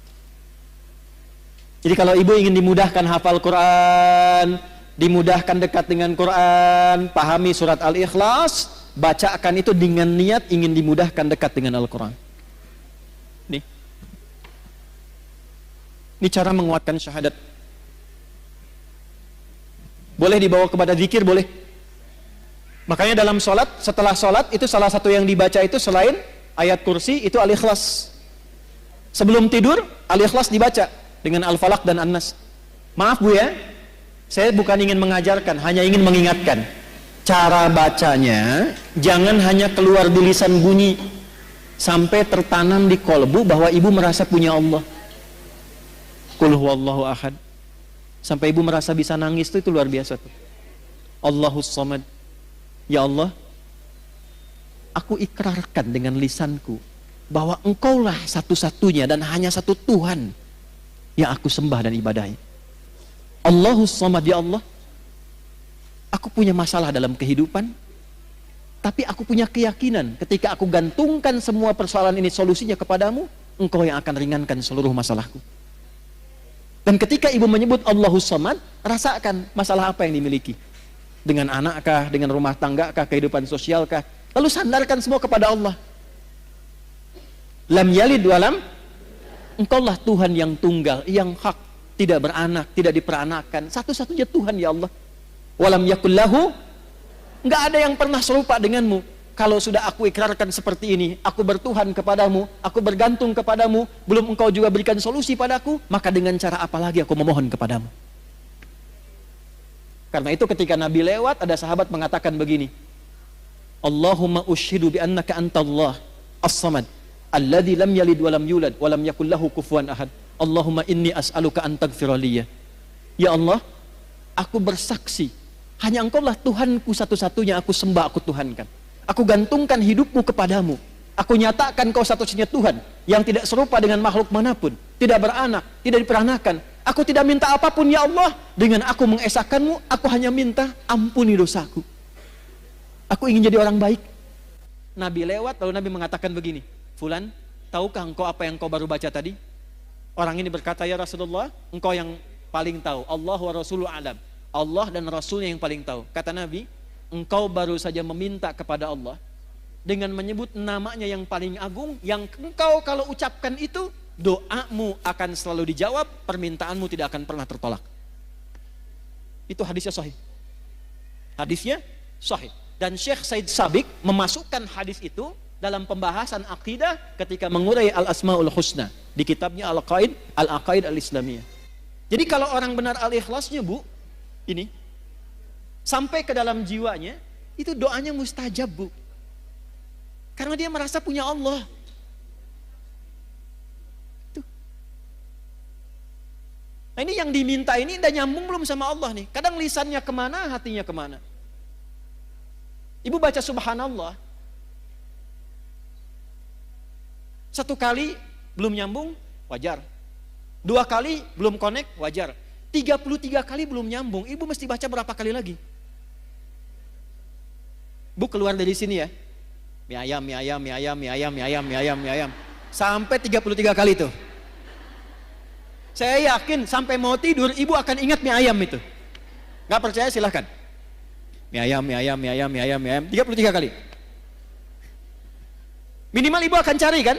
Jadi kalau ibu ingin dimudahkan hafal Quran, dimudahkan dekat dengan Quran, pahami surat Al-Ikhlas, bacakan itu dengan niat ingin dimudahkan dekat dengan Al-Quran. Ini cara menguatkan syahadat. Boleh dibawa kepada zikir, boleh. Makanya dalam sholat, setelah sholat itu salah satu yang dibaca itu selain ayat kursi itu Al-Ikhlas. Sebelum tidur Al-Ikhlas dibaca dengan Al-Falaq dan An-Nas. Maaf Bu ya, saya bukan ingin mengajarkan, hanya ingin mengingatkan. Cara bacanya jangan hanya keluar di lisan bunyi, sampai tertanam di kolbu bahwa ibu merasa punya Allah. Qul huwallahu ahad. Sampai ibu merasa bisa nangis itu luar biasa tuh. Allahus samad. Ya Allah, aku ikrarkan dengan lisanku bahwa engkaulah satu-satunya dan hanya satu Tuhan yang aku sembah dan ibadahi. Allahus samad, ya Allah, aku punya masalah dalam kehidupan, tapi aku punya keyakinan ketika aku gantungkan semua persoalan ini solusinya kepadamu, engkau yang akan ringankan seluruh masalahku. Dan ketika ibu menyebut Allahus samad, rasakan masalah apa yang dimiliki. Dengan anakkah, dengan rumah tanggakah, kehidupan sosialkah. Lalu sandarkan semua kepada Allah. Lam yalid walam, engkaulah Tuhan yang tunggal, yang hak, tidak beranak, tidak diperanakan. Satu-satunya Tuhan, ya Allah. Walam yakullahu, enggak ada yang pernah serupa denganmu. Kalau sudah aku ikrarkan seperti ini, aku bertuhan kepadamu, aku bergantung kepadamu, belum engkau juga berikan solusi padaku, maka dengan cara apa lagi aku memohon kepadamu? Karena itu ketika Nabi lewat, ada sahabat mengatakan begini, Allahumma ushidu bi annaka antallah as-samad alladhi lam yalid walam yulad walam yakul lahu kufuwan ahad. Allahumma inni as'aluka an taghfira liya. Ya Allah, aku bersaksi hanya engkaulah Tuhanku satu-satunya, aku sembah, aku tuhankan. Aku gantungkan hidupmu kepadamu. Aku nyatakan kau satu-satunya Tuhan yang tidak serupa dengan makhluk manapun, tidak beranak, tidak diperanakan. Aku tidak minta apapun, ya Allah. Dengan aku mengesahkanmu, aku hanya minta ampuni dosaku. Aku ingin jadi orang baik. Nabi lewat, lalu Nabi mengatakan begini, Fulan, tahukah engkau apa yang kau baru baca tadi? Orang ini berkata, ya Rasulullah, engkau yang paling tahu. Allah wa Rasuluhu alam. Allah dan Rasulnya yang paling tahu. Kata Nabi, engkau baru saja meminta kepada Allah dengan menyebut namanya yang paling agung, yang engkau kalau ucapkan itu, doamu akan selalu dijawab, permintaanmu tidak akan pernah tertolak. Itu hadisnya sahih. Hadisnya sahih. Dan Syekh Said Sabiq memasukkan hadis itu dalam pembahasan akidah ketika mengurai Al-Asmaul Husna di kitabnya Al-Aqaid Al-Islamiyah. Jadi kalau orang benar Al-Ikhlasnya, Bu, ini sampai ke dalam jiwanya, itu doanya mustajab, Bu. Karena dia merasa punya Allah. Tuh. Nah ini yang diminta ini udah nyambung belum sama Allah nih. Kadang lisannya kemana, hatinya kemana. Ibu baca subhanallah, satu kali belum nyambung, wajar. Dua kali belum connect, wajar. 33 kali belum nyambung, ibu mesti baca berapa kali lagi? Bu keluar dari sini ya, mie ayam, mie ayam, mie ayam, mie ayam, mie ayam, mie ayam, mie ayam, sampai 33 kali itu. Saya yakin sampai mau tidur ibu akan ingat mie ayam itu. Gak percaya silahkan. Mie ayam, mie ayam, mie ayam, mie ayam, mie ayam, 33 kali. Minimal ibu akan cari kan?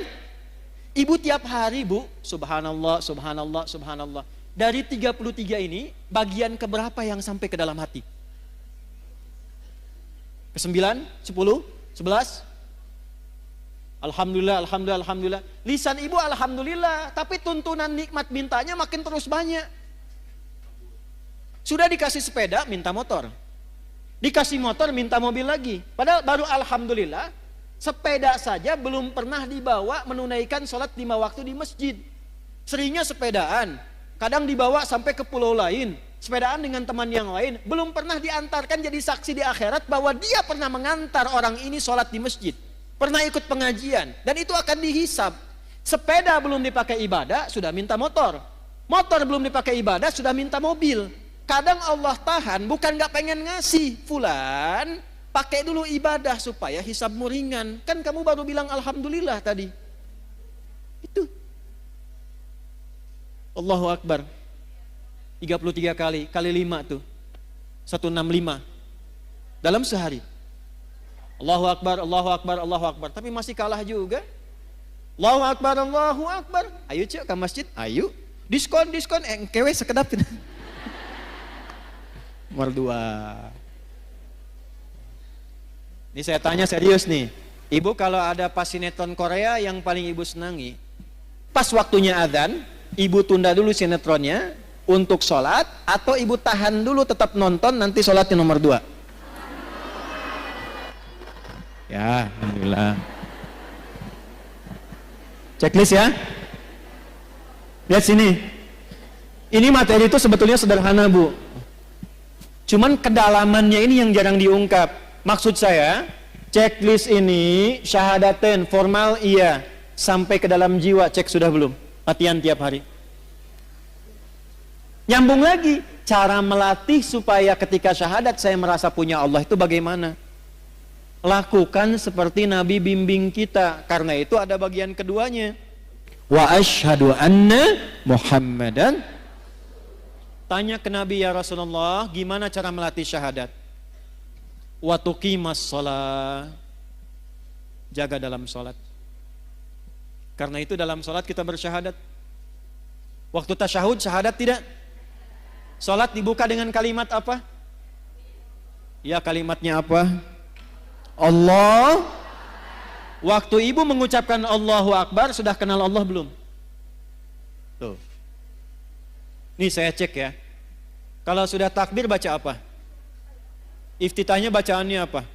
Ibu tiap hari, Bu, subhanallah, subhanallah, subhanallah. Dari 33 ini, bagian keberapa yang sampai ke dalam hati? Ke-9, 10, 11? Alhamdulillah, alhamdulillah, alhamdulillah. Lisan ibu alhamdulillah, tapi tuntunan nikmat mintanya makin terus banyak. Sudah dikasih sepeda, minta motor. Dikasih motor, minta mobil lagi. Padahal baru alhamdulillah, sepeda saja belum pernah dibawa menunaikan sholat 5 waktu di masjid. Seringnya sepedaan, kadang dibawa sampai ke pulau lain, sepedaan dengan teman yang lain, belum pernah diantarkan jadi saksi di akhirat bahwa dia pernah mengantar orang ini sholat di masjid, pernah ikut pengajian, dan itu akan dihisab. Sepeda belum dipakai ibadah, sudah minta motor. Motor belum dipakai ibadah, sudah minta mobil. Kadang Allah tahan, bukan gak pengen ngasih. Fulan, pakai dulu ibadah supaya hisabmu ringan. Kan kamu baru bilang alhamdulillah tadi. Itu. Allahu Akbar. 33 kali 5 tuh. 165. Dalam sehari. Allahu Akbar, Allahu Akbar, Allahu Akbar. Tapi masih kalah juga. Allahu Akbar, Allahu Akbar. Ayo cek ke masjid, ayo. Diskon, kewe sekedap. Nomor 2. Ini saya tanya serius nih. Ibu kalau ada pas sinetron Korea yang paling ibu senangi, pas waktunya azan, ibu tunda dulu sinetronnya untuk sholat, atau ibu tahan dulu tetap nonton, nanti sholatnya nomor 2? Ya, alhamdulillah. Checklist ya. Lihat sini. Ini materi itu sebetulnya sederhana, Bu. Cuman kedalamannya ini yang jarang diungkap. Maksud saya, checklist ini syahadaten formal iya, sampai ke dalam jiwa cek sudah belum? Latihan tiap hari. Nyambung lagi, cara melatih supaya ketika syahadat saya merasa punya Allah itu bagaimana? Lakukan seperti Nabi bimbing kita. Karena itu ada bagian keduanya. Wa asyhadu anna Muhammadan. Tanya ke Nabi, ya Rasulullah, gimana cara melatih syahadat? Wa tuqimas shalah. Jaga dalam salat. Karena itu dalam salat kita bersyahadat. Waktu tasyahud syahadat tidak? Salat dibuka dengan kalimat apa? Ya, kalimatnya apa? Allah. Waktu ibu mengucapkan Allahu Akbar, sudah kenal Allah belum? Tuh. Nih saya cek ya. Kalau sudah takbir baca apa? Iftitahnya bacaannya apa?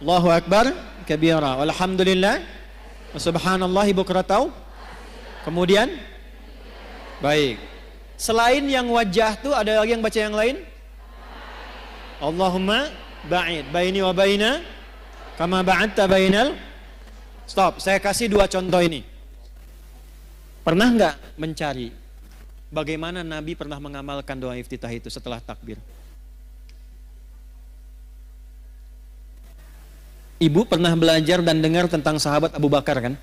Allahu Akbar kabira, walhamdulillah, subhanallahi bukratau. Kemudian? Baik. Selain yang wajah tuh ada lagi yang baca yang lain? Allahumma ba'id baini wa baina kama ba'adta bainal. Stop, saya kasih 2 contoh ini. Pernah nggak mencari bagaimana Nabi pernah mengamalkan doa iftitah itu setelah takbir? Ibu pernah belajar dan dengar tentang sahabat Abu Bakar kan?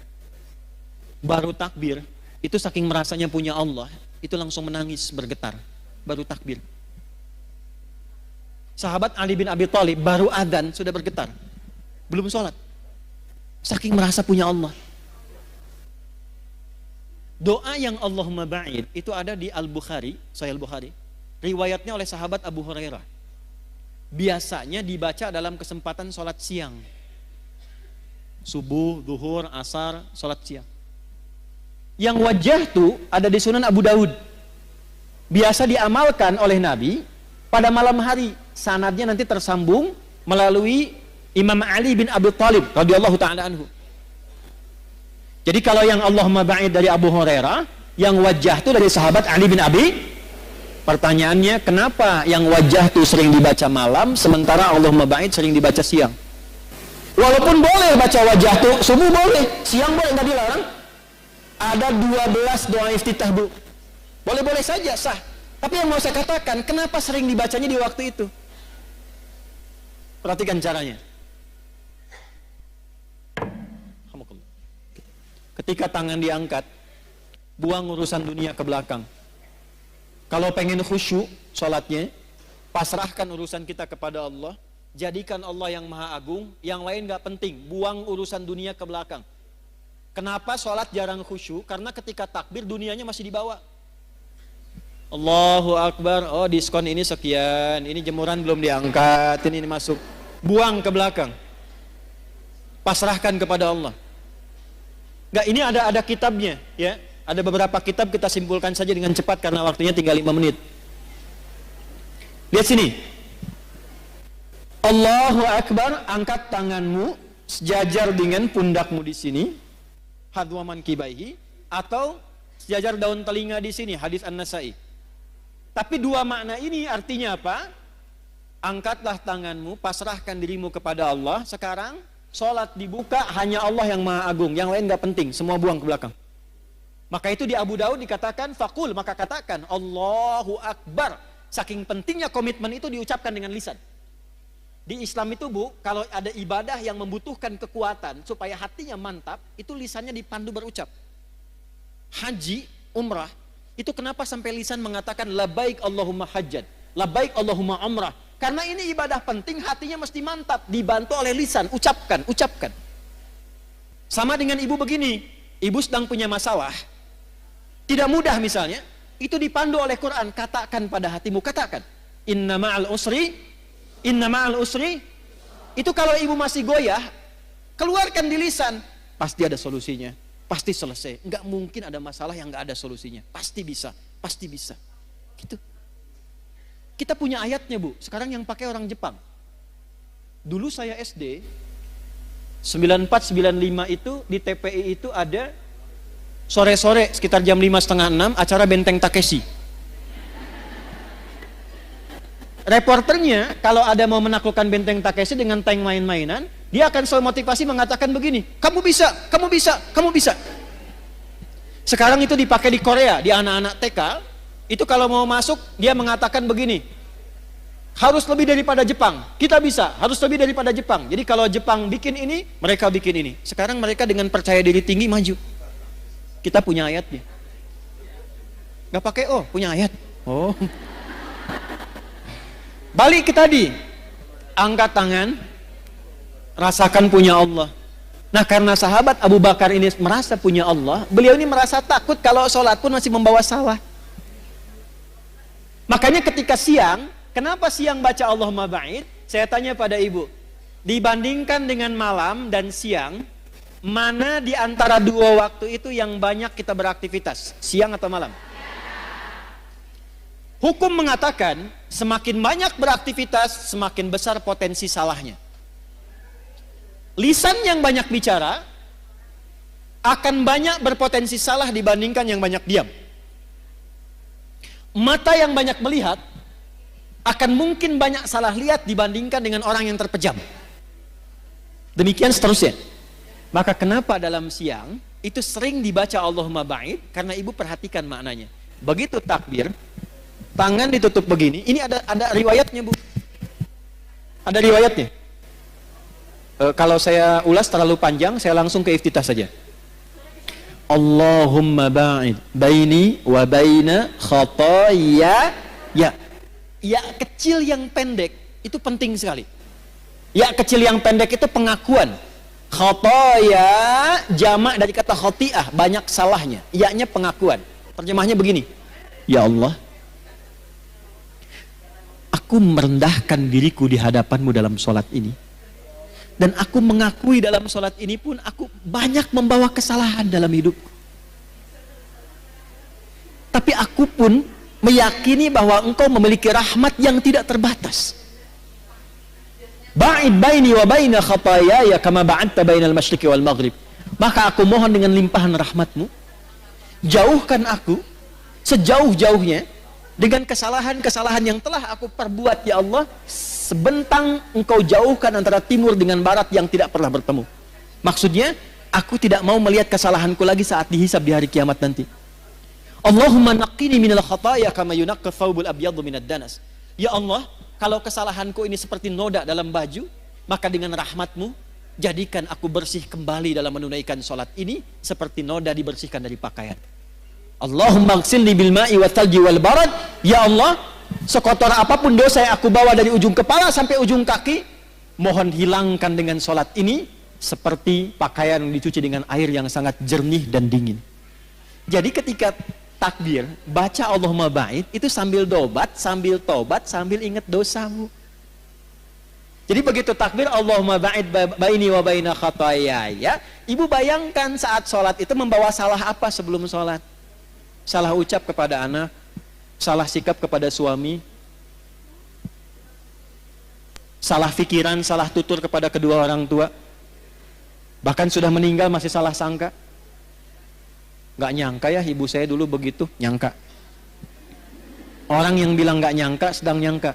Baru takbir, itu saking merasanya punya Allah, itu langsung menangis bergetar, baru takbir. Sahabat Ali bin Abi Thalib baru adzan sudah bergetar, belum sholat, saking merasa punya Allah. Doa yang Allahumma ba'id itu ada di Al-Bukhari, Sahih Al-Bukhari. Riwayatnya oleh sahabat Abu Hurairah. Biasanya dibaca dalam kesempatan sholat siang. Subuh, zuhur, asar, sholat siang. Yang wajah tuh ada di Sunan Abu Daud. Biasa diamalkan oleh Nabi pada malam hari. Sanadnya nanti tersambung melalui Imam Ali bin Abi Thalib radhiyallahu ta'ala anhu. Jadi kalau yang Allahumma ba'id dari Abu Hurairah, yang wajah itu dari sahabat Ali bin Abi. Pertanyaannya, kenapa yang wajah itu sering dibaca malam, sementara Allahumma ba'id sering dibaca siang? Walaupun boleh baca wajah itu, subuh boleh, siang boleh, nggak dilarang. Ada 12 doa iftitah, Bu. Boleh-boleh saja, sah. Tapi yang mau saya katakan, kenapa sering dibacanya di waktu itu? Perhatikan caranya. Ketika tangan diangkat, buang urusan dunia ke belakang. Kalau pengen khusyuk sholatnya, pasrahkan urusan kita kepada Allah. Jadikan Allah yang maha agung, yang lain gak penting. Buang urusan dunia ke belakang. Kenapa sholat jarang khusyuk? Karena ketika takbir dunianya masih dibawa. Allahu Akbar, oh diskon ini sekian, ini jemuran belum diangkat, ini masuk. Buang ke belakang. Pasrahkan kepada Allah. Enggak, ini ada kitabnya ya. Ada beberapa kitab, kita simpulkan saja dengan cepat karena waktunya tinggal 5 menit. Lihat sini. Allahu Akbar, angkat tanganmu sejajar dengan pundakmu di sini. Hadwaman kibaihi, atau sejajar daun telinga di sini, hadis An-Nasai. Tapi dua makna ini artinya apa? Angkatlah tanganmu, pasrahkan dirimu kepada Allah. Sekarang sholat dibuka, hanya Allah yang maha agung, yang lain gak penting, semua buang ke belakang. Maka itu di Abu Daud dikatakan fakul, maka katakan Allahu Akbar. Saking pentingnya komitmen itu diucapkan dengan lisan. Di Islam itu Bu, kalau ada ibadah yang membutuhkan kekuatan supaya hatinya mantap, itu lisannya dipandu berucap. Haji, umrah, itu kenapa sampai lisan mengatakan labaik Allahumma hajjat, labaik Allahumma umrah? Karena ini ibadah penting, hatinya mesti mantap, dibantu oleh lisan, ucapkan, ucapkan. Sama dengan ibu begini, ibu sedang punya masalah, tidak mudah misalnya, itu dipandu oleh Quran, katakan pada hatimu, katakan, inna ma'al usri, itu kalau ibu masih goyah, keluarkan di lisan, pasti ada solusinya, pasti selesai. Nggak mungkin ada masalah yang nggak ada solusinya, pasti bisa, pasti bisa. Gitu. Kita punya ayatnya Bu, sekarang yang pakai orang Jepang. Dulu saya SD, 94-95 itu di TPI itu ada sore-sore sekitar jam 5:30 acara Benteng Takeshi. Reporternya kalau ada mau menaklukkan Benteng Takeshi dengan tank main-mainan, dia akan selalu motivasi mengatakan begini, kamu bisa, kamu bisa, kamu bisa. Sekarang itu dipakai di Korea, di anak-anak TK, itu kalau mau masuk dia mengatakan begini, harus lebih daripada Jepang, kita bisa, harus lebih daripada Jepang. Jadi kalau Jepang bikin ini, mereka bikin ini. Sekarang mereka dengan percaya diri tinggi maju. Kita punya ayatnya. Gak pakai oh, punya ayat. Oh. Balik ke tadi, angkat tangan, rasakan punya Allah. Nah karena sahabat Abu Bakar ini merasa punya Allah, beliau ini merasa takut kalau sholat pun masih membawa salah. Makanya ketika siang, kenapa siang baca Allahumma ba'id? Saya tanya pada ibu, dibandingkan dengan malam dan siang, mana di antara dua waktu itu yang banyak kita beraktivitas, siang atau malam? Hukum mengatakan semakin banyak beraktivitas, semakin besar potensi salahnya. Lisan yang banyak bicara akan banyak berpotensi salah dibandingkan yang banyak diam. Mata yang banyak melihat akan mungkin banyak salah lihat dibandingkan dengan orang yang terpejam. Demikian seterusnya. Maka kenapa dalam siang itu sering dibaca Allahumma ba'id? Karena ibu perhatikan maknanya. Begitu takbir, tangan ditutup begini. Ini ada riwayatnya Bu. Ada riwayatnya. Kalau saya ulas terlalu panjang, saya langsung ke iftitah saja. Allahumma ba'id baini wa baina khataaya. Ya kecil yang pendek itu penting sekali. Ya kecil yang pendek itu pengakuan. Khataaya jamak dari kata khati'ah, banyak salahnya. Ya-nya pengakuan. Terjemahnya begini. Ya Allah, aku merendahkan diriku di hadapanmu dalam sholat ini. Dan aku mengakui dalam sholat ini pun aku banyak membawa kesalahan dalam hidupku. Tapi aku pun meyakini bahwa engkau memiliki rahmat yang tidak terbatas. Ba'id baini wa baina khataayaya kama ba'adta bainal masyriqi wal maghrib. Maka aku mohon dengan limpahan rahmatmu, jauhkan aku sejauh-jauhnya dengan kesalahan-kesalahan yang telah aku perbuat ya Allah, sebentang engkau jauhkan antara timur dengan barat yang tidak pernah bertemu. Maksudnya, aku tidak mau melihat kesalahanku lagi saat dihisab di hari kiamat nanti. Allahumma naqqini minal khataaya kama yunaqqa thawbul abyadu minad danas. Ya Allah, kalau kesalahanku ini seperti noda dalam baju, maka dengan rahmatmu, jadikan aku bersih kembali dalam menunaikan sholat ini, seperti noda dibersihkan dari pakaian. Allahumma ghsilni bil ma'i wa thalji wal barad. Ya Allah, sekotor apapun dosa yang aku bawa dari ujung kepala sampai ujung kaki, mohon hilangkan dengan sholat ini, seperti pakaian yang dicuci dengan air yang sangat jernih dan dingin. Jadi ketika takbir, baca Allahumma ba'id, itu sambil dobat, sambil tobat, sambil ingat dosamu. Jadi begitu takbir Allahumma ba'id baini wa baina khataayaya, ibu bayangkan saat sholat itu membawa salah apa sebelum sholat? Salah ucap kepada anak, salah sikap kepada suami, salah pikiran, salah tutur kepada kedua orang tua, bahkan sudah meninggal masih salah sangka. Gak nyangka ya ibu saya dulu begitu, nyangka. Orang yang bilang nggak nyangka sedang nyangka.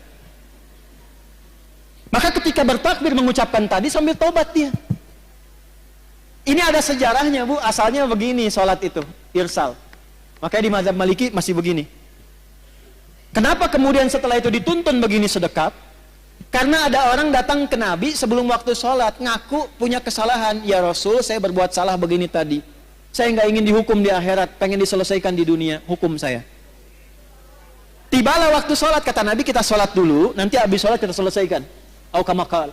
Maka ketika bertakbir mengucapkan tadi sambil tobat dia. Ini ada sejarahnya Bu, asalnya begini sholat itu, irsal. Makanya di mazhab Maliki masih begini. Kenapa kemudian setelah itu dituntun begini sedekat? Karena ada orang datang ke Nabi sebelum waktu sholat, ngaku punya kesalahan. Ya Rasul, saya berbuat salah begini tadi. Saya nggak ingin dihukum di akhirat, pengen diselesaikan di dunia, hukum saya. Tibalah waktu sholat, kata Nabi, kita sholat dulu, nanti habis sholat kita selesaikan. Aukamakal.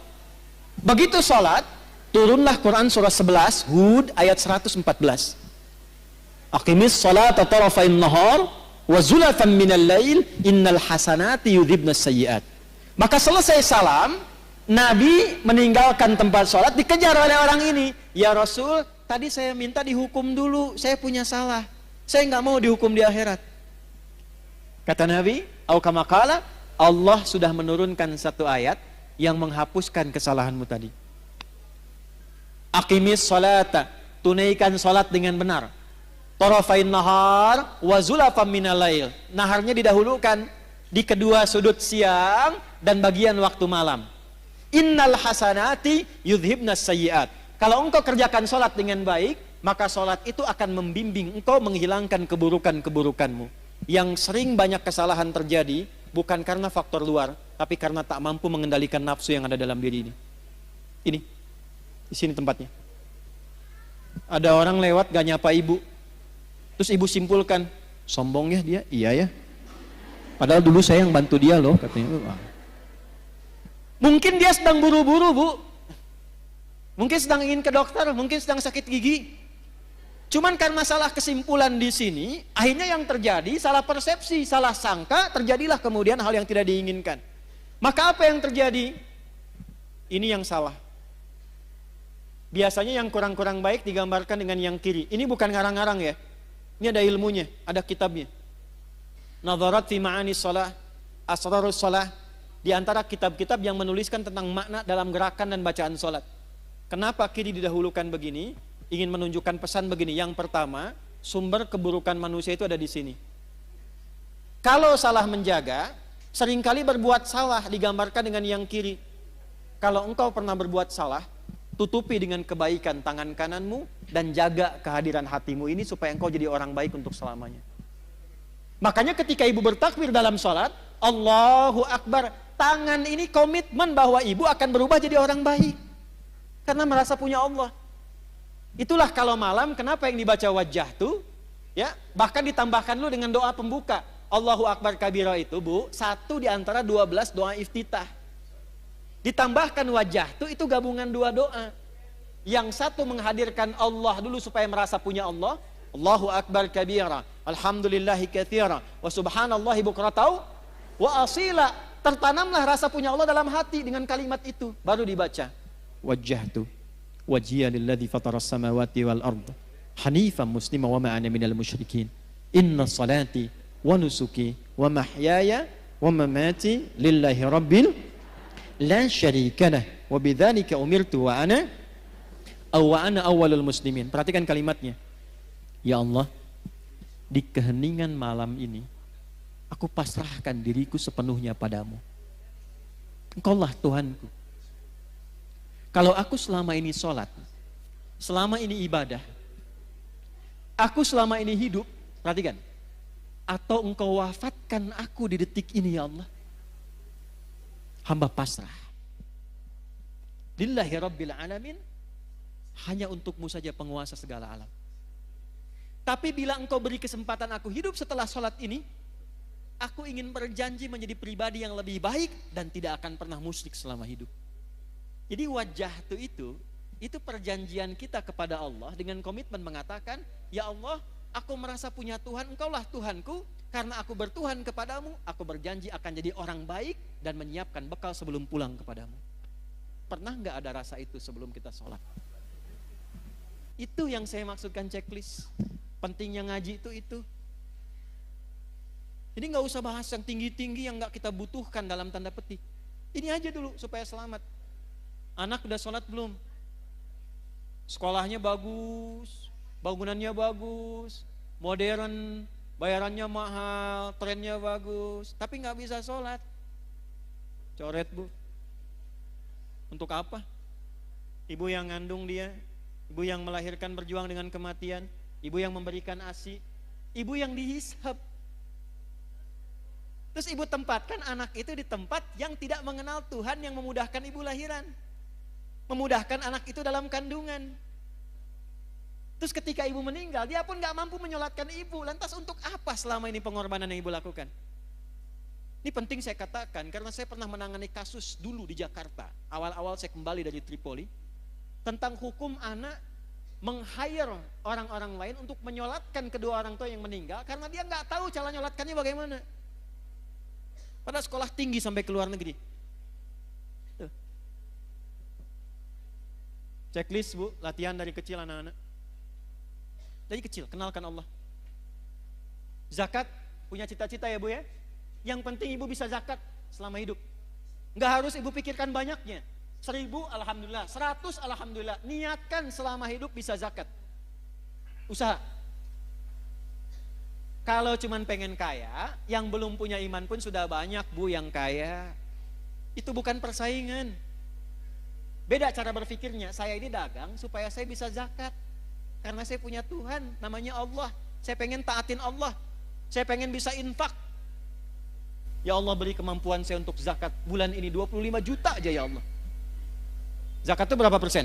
Begitu sholat, turunlah Quran surah 11, Hud ayat 114. Aqimis sholata tarafain nahar wa zulafan minal lail innal hasanati yudhibnas sayyiat. Maka selesai salam, Nabi meninggalkan tempat sholat, dikejar oleh orang ini. Ya Rasul, tadi saya minta dihukum dulu, saya punya salah. Saya nggak mau dihukum di akhirat. Kata Nabi, aukamakala, Allah sudah menurunkan satu ayat yang menghapuskan kesalahanmu tadi. Aqimis sholata, tunaikan sholat dengan benar. Tarafain nahar wa zulafam minal lail. Naharnya didahulukan di kedua sudut siang dan bagian waktu malam. Innal hasanati yudhibnas sayyiat. Kalau engkau kerjakan sholat dengan baik, maka sholat itu akan membimbing engkau menghilangkan keburukan-keburukanmu. Yang sering banyak kesalahan terjadi bukan karena faktor luar, tapi karena tak mampu mengendalikan nafsu yang ada dalam diri ini. Ini, di sini tempatnya. Ada orang lewat gak nyapa ibu, terus ibu simpulkan, sombong ya dia, iya ya. Padahal dulu saya yang bantu dia loh, katanya. Mungkin dia sedang buru-buru Bu, mungkin sedang ingin ke dokter, mungkin sedang sakit gigi. Cuman karena salah kesimpulan di sini, akhirnya yang terjadi salah persepsi, salah sangka, terjadilah kemudian hal yang tidak diinginkan. Maka apa yang terjadi? Ini yang salah. Biasanya yang kurang-kurang baik digambarkan dengan yang kiri. Ini bukan ngarang-ngarang ya. Ini ada ilmunya, ada kitabnya. Nadharat fi ma'ani shalah, asrarus shalah. Di antara kitab-kitab yang menuliskan tentang makna dalam gerakan dan bacaan salat. Kenapa kiri didahulukan begini? Ingin menunjukkan pesan begini. Yang pertama, sumber keburukan manusia itu ada di sini. Kalau salah menjaga, seringkali berbuat salah digambarkan dengan yang kiri. Kalau engkau pernah berbuat salah, tutupi dengan kebaikan tangan kananmu dan jaga kehadiran hatimu ini supaya engkau jadi orang baik untuk selamanya. Makanya ketika ibu bertakbir dalam sholat, Allahu Akbar, tangan ini komitmen bahwa ibu akan berubah jadi orang baik. Karena merasa punya Allah. Itulah kalau malam kenapa yang dibaca wajah tuh, ya, bahkan ditambahkan dulu dengan doa pembuka. Allahu Akbar kabira itu Bu, satu di antara 12 doa iftitah. Ditambahkan wajah tuh itu gabungan dua doa. Yang satu menghadirkan Allah dulu supaya merasa punya Allah. Allahu Akbar kabira, alhamdulillahi katsira, wa subhanallahi bukratan wa asila. Tertanamlah rasa punya Allah dalam hati dengan kalimat itu. Baru dibaca wajjahtu wajhiya lilladzi fataras samawati wal ard hanifan muslima wa ma ana minal musyrikin. Inna salati wa nusuki wa mahyaya wa mamati lillahi rabbil la syarika lah wa bidzalika umirtu wa ana awwalul muslimin. Perhatikan kalimatnya. Ya Allah, di keheningan malam ini aku pasrahkan diriku sepenuhnya padamu. Engkaulah Tuhanku. Kalau aku selama ini sholat, selama ini ibadah, aku selama ini hidup, perhatikan, atau engkau wafatkan aku di detik ini ya Allah, hamba pasrah. Lillahi Rabbil Alamin, hanya untukmu saja penguasa segala alam. Tapi bila engkau beri kesempatan aku hidup setelah sholat ini, aku ingin berjanji menjadi pribadi yang lebih baik dan tidak akan pernah musyrik selama hidup. Jadi wajah itu perjanjian kita kepada Allah dengan komitmen mengatakan, ya Allah, aku merasa punya Tuhan, engkaulah Tuhanku, karena aku bertuhan kepadamu, aku berjanji akan jadi orang baik dan menyiapkan bekal sebelum pulang kepadamu. Pernah nggak ada rasa itu sebelum kita sholat? Itu yang saya maksudkan checklist. Pentingnya ngaji itu. Jadi nggak usah bahas yang tinggi-tinggi yang nggak kita butuhkan dalam tanda petik. Ini aja dulu supaya selamat. Anak udah sholat belum? Sekolahnya bagus, bangunannya bagus, modern, bayarannya mahal, trennya bagus, tapi nggak bisa sholat. Coret bu. Untuk apa? Ibu yang ngandung dia, ibu yang melahirkan berjuang dengan kematian, ibu yang memberikan ASI, ibu yang dihisab. Terus ibu tempatkan anak itu di tempat yang tidak mengenal Tuhan, yang memudahkan ibu lahiran, memudahkan anak itu dalam kandungan. Terus ketika ibu meninggal, dia pun gak mampu menyolatkan ibu. Lantas untuk apa selama ini pengorbanan yang ibu lakukan? Ini penting saya katakan, karena saya pernah menangani kasus dulu di Jakarta. Awal-awal saya kembali dari Tripoli, tentang hukum anak meng-hire orang-orang lain untuk menyolatkan kedua orang tua yang meninggal, karena dia gak tahu cara nyolatkannya bagaimana. Pada sekolah tinggi sampai ke luar negeri. Tuh. Checklist bu, latihan dari kecil anak-anak. Dari kecil, kenalkan Allah. Zakat, punya cita-cita ya bu ya. Yang penting ibu bisa zakat selama hidup. Nggak harus ibu pikirkan banyaknya. 1000 alhamdulillah, 100 alhamdulillah. Niatkan selama hidup bisa zakat. Usaha. Kalau cuman pengen kaya, yang belum punya iman pun sudah banyak bu yang kaya. Itu bukan persaingan. Beda cara berpikirnya, saya ini dagang supaya saya bisa zakat. Karena saya punya Tuhan, namanya Allah. Saya pengen taatin Allah. Saya pengen bisa infak. Ya Allah beri kemampuan saya untuk zakat. Bulan ini 25 juta aja ya Allah. Zakat itu berapa persen?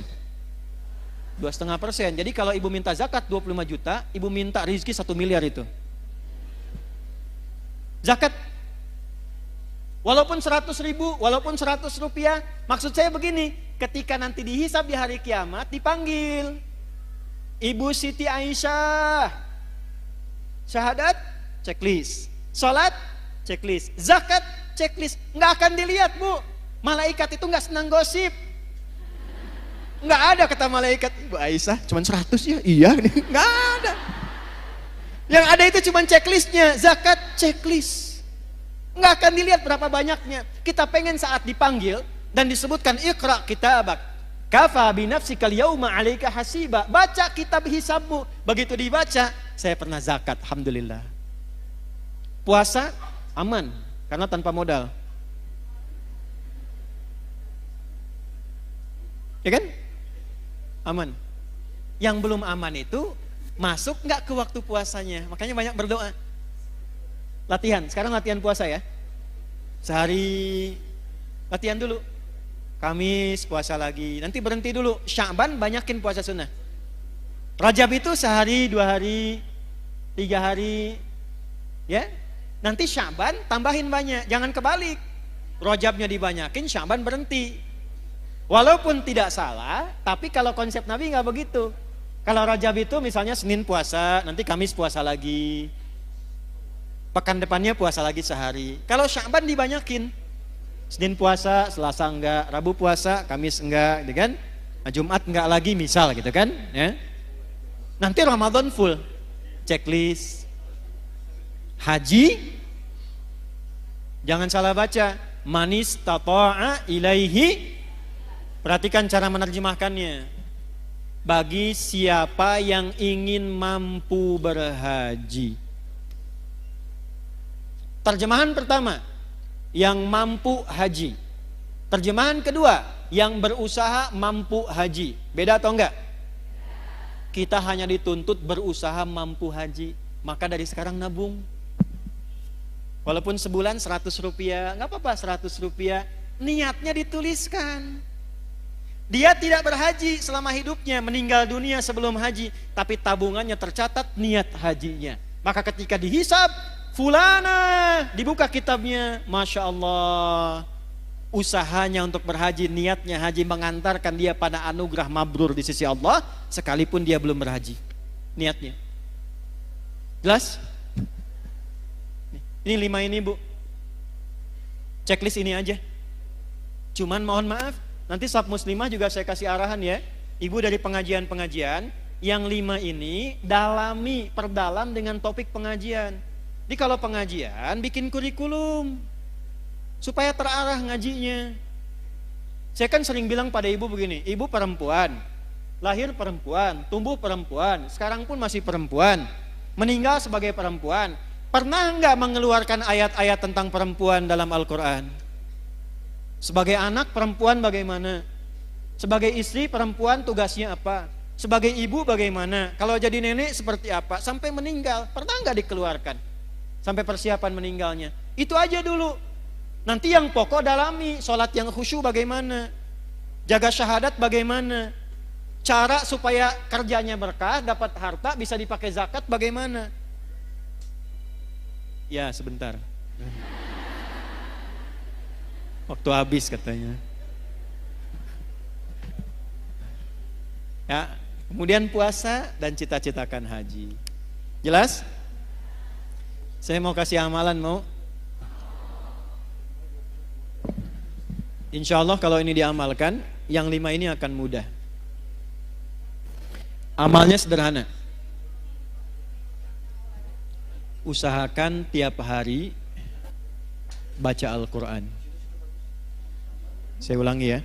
2,5%. Jadi kalau ibu minta zakat 25 juta, ibu minta rezeki 1 miliar itu. Zakat. Walaupun 100 ribu, walaupun 100 rupiah. Maksud saya begini, ketika nanti dihisab di hari kiamat, dipanggil. Ibu Siti Aisyah, syahadat, checklist. Salat, checklist. Zakat, checklist. Nggak akan dilihat bu. Malaikat itu nggak senang gosip. Nggak ada kata malaikat, Ibu Aisyah cuma 100 ya? Iya, nggak ada. Yang ada itu cuma checklistnya. Zakat, checklist. Nggak akan dilihat berapa banyaknya. Kita pengen saat dipanggil dan disebutkan Iqra kitabak. Kafa binafsikal yauma 'alaika hasiba. Baca kitab hisabmu. Begitu dibaca, saya pernah zakat, alhamdulillah. Puasa aman karena tanpa modal. Ya kan? Aman. Yang belum aman itu masuk nggak ke waktu puasanya. Makanya banyak berdoa. Latihan, sekarang latihan puasa ya. Sehari latihan dulu. Kamis puasa lagi, nanti berhenti dulu. Sya'ban banyakin puasa sunnah. Rajab itu sehari, 2 hari, 3 hari, ya. Nanti Sya'ban tambahin banyak, jangan kebalik. Rajabnya dibanyakin, Sya'ban berhenti. Walaupun tidak salah, tapi kalau konsep Nabi nggak begitu. Kalau Rajab itu misalnya Senin puasa, nanti Kamis puasa lagi. Pekan depannya puasa lagi sehari. Kalau Sya'ban dibanyakin. Senin puasa, Selasa enggak, Rabu puasa, Kamis enggak, gitu kan? Nah, Jumat enggak lagi misal gitu kan, ya. Nanti Ramadan full. Checklist. Haji jangan salah baca. Manis tata'a ilaihi. Perhatikan cara menerjemahkannya. Bagi siapa yang ingin mampu berhaji. Terjemahan pertama, yang mampu haji. Terjemahan kedua, yang berusaha mampu haji. Beda atau enggak? Kita hanya dituntut berusaha mampu haji. Maka dari sekarang nabung. Walaupun sebulan 100 rupiah, enggak apa-apa 100 rupiah. Niatnya dituliskan. Dia tidak berhaji selama hidupnya, meninggal dunia sebelum haji. Tapi tabungannya tercatat niat hajinya. Maka ketika dihisab, fulana, dibuka kitabnya, Masya Allah, usahanya untuk berhaji, niatnya haji mengantarkan dia pada anugerah mabrur di sisi Allah, sekalipun dia belum berhaji. Niatnya jelas? Ini 5 ini bu, checklist ini aja. Cuman mohon maaf, nanti sab muslimah juga saya kasih arahan ya, ibu dari pengajian-pengajian, yang 5 ini dalami, perdalam dengan topik pengajian. Jadi kalau pengajian bikin kurikulum supaya terarah ngajinya. Saya kan sering bilang pada ibu begini, ibu perempuan, lahir perempuan, tumbuh perempuan, sekarang pun masih perempuan, meninggal sebagai perempuan. Pernah nggak mengeluarkan ayat-ayat tentang perempuan dalam Al-Quran? Sebagai anak perempuan bagaimana? Sebagai istri perempuan tugasnya apa? Sebagai ibu bagaimana? Kalau jadi nenek seperti apa? Sampai meninggal, pernah nggak dikeluarkan? Sampai persiapan meninggalnya. Itu aja dulu. Nanti yang pokok dalami, sholat yang khusyuk bagaimana? Jaga syahadat bagaimana? Cara supaya kerjanya berkah, dapat harta, bisa dipakai zakat bagaimana? Ya sebentar. Waktu habis katanya. Ya, kemudian puasa dan cita-citakan haji. Jelas? Saya mau kasih amalan, mau? Insya Allah kalau ini diamalkan, yang 5 ini akan mudah. Amalnya sederhana. Usahakan tiap hari baca Al-Quran. Saya ulangi ya.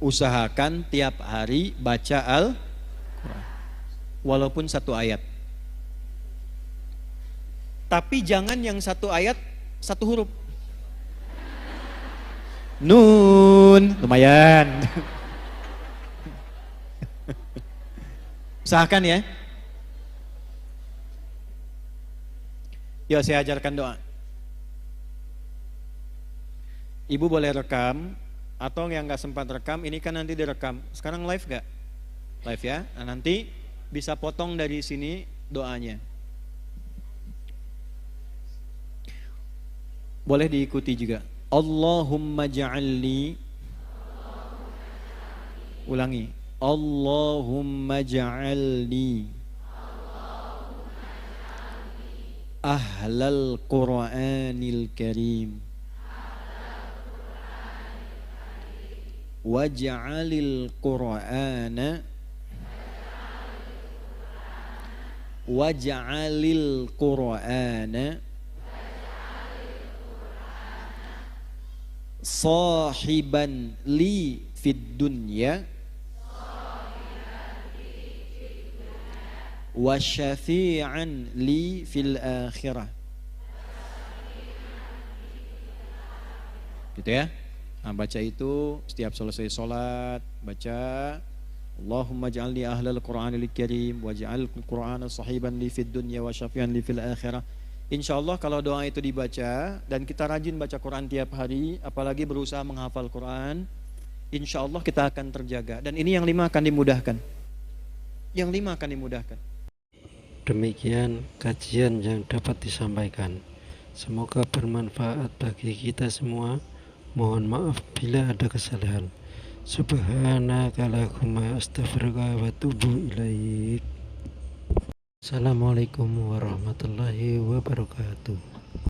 Usahakan tiap hari baca Al-Quran, walaupun 1 ayat. Tapi jangan yang 1 ayat 1 huruf. Nun, lumayan. Usahakan ya. Yuk saya ajarkan doa. Ibu boleh rekam, atau yang gak sempat rekam, ini kan nanti direkam. Sekarang live gak? Live ya. Nah, nanti bisa potong dari sini doanya. Boleh diikuti juga. Allahumma ja'alni. Ulangi. Allahumma ja'alni ahlal Qur'anil Karim waj'alil Qur'ana sahiban li fid dunya wa syafi'an li fil akhirah. Gitu ya. Nah, baca itu setiap selesai sholat, baca Allahumma ja'alni ahlal Qur'anil Karim waj'al Qur'ana sahiban li fid dunya wa syafi'an li fil akhirah. Insyaallah kalau doa itu dibaca dan kita rajin baca Quran tiap hari, apalagi berusaha menghafal Quran, insyaallah kita akan terjaga. Dan ini yang 5 akan dimudahkan. Yang 5 akan dimudahkan. Demikian kajian yang dapat disampaikan. Semoga bermanfaat bagi kita semua. Mohon maaf bila ada kesalahan. Subhanakallahumma astaghfiruka wa atubu ilaik. Assalamualaikum warahmatullahi wabarakatuh.